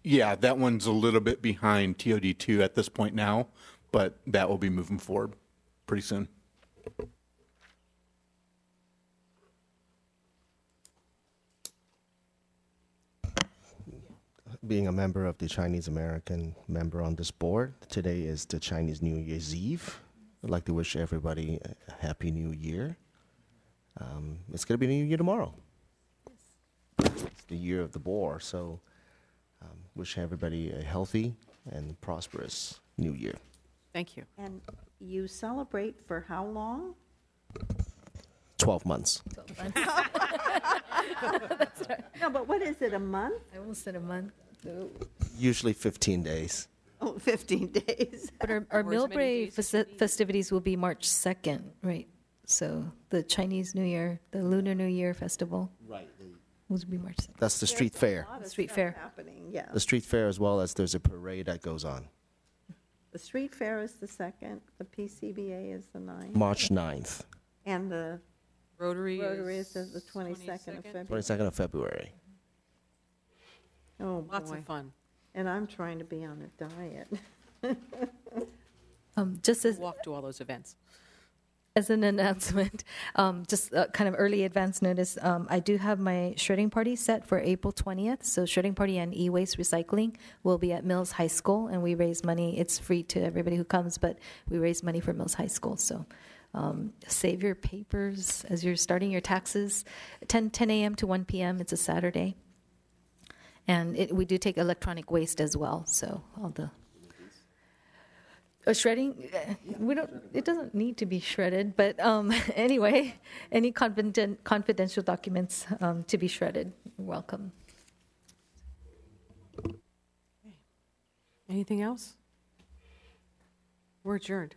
Yeah, that one's a little bit behind TOD2 at this point now, but that will be moving forward pretty soon. Being a member of the Chinese American member on this board, today is the Chinese New Year's Eve. I'd like to wish everybody a happy new year. It's going to be a new year tomorrow. It's the year of the boar, so wish everybody a healthy and prosperous New Year. Thank you. And you celebrate for how long? 12 months. No, but what is it, a month? I almost said a month. Usually 15 days. Oh, 15 days. But our Or as many Millbrae days as you need. festivities will be March 2nd, right? So the Chinese New Year, the Lunar New Year festival Right. will be March 2nd. That's the street There's a fair. lot of Street stuff fair. happening, yeah. The street fair, as well as there's a parade that goes on. The street fair is the 2nd, the PCBA is the 9th, March 9th, and the Rotary Rotary is the 22nd of February. 22nd of February. Oh, Lots boy. of fun. And I'm trying to be on a diet. Just Walk to all those events. as an announcement, just kind of early advance notice, I do have my shredding party set for April 20th. So shredding party and e-waste recycling will be at Mills High School, and we raise money. It's free to everybody who comes, but we raise money for Mills High School. So save your papers as you're starting your taxes. 10 a.m. to 1 p.m. It's a Saturday. And we do take electronic waste as well. So all the shredding, we don't. It doesn't need to be shredded, but anyway, any confidential documents to be shredded, you're welcome. Anything else? We're adjourned.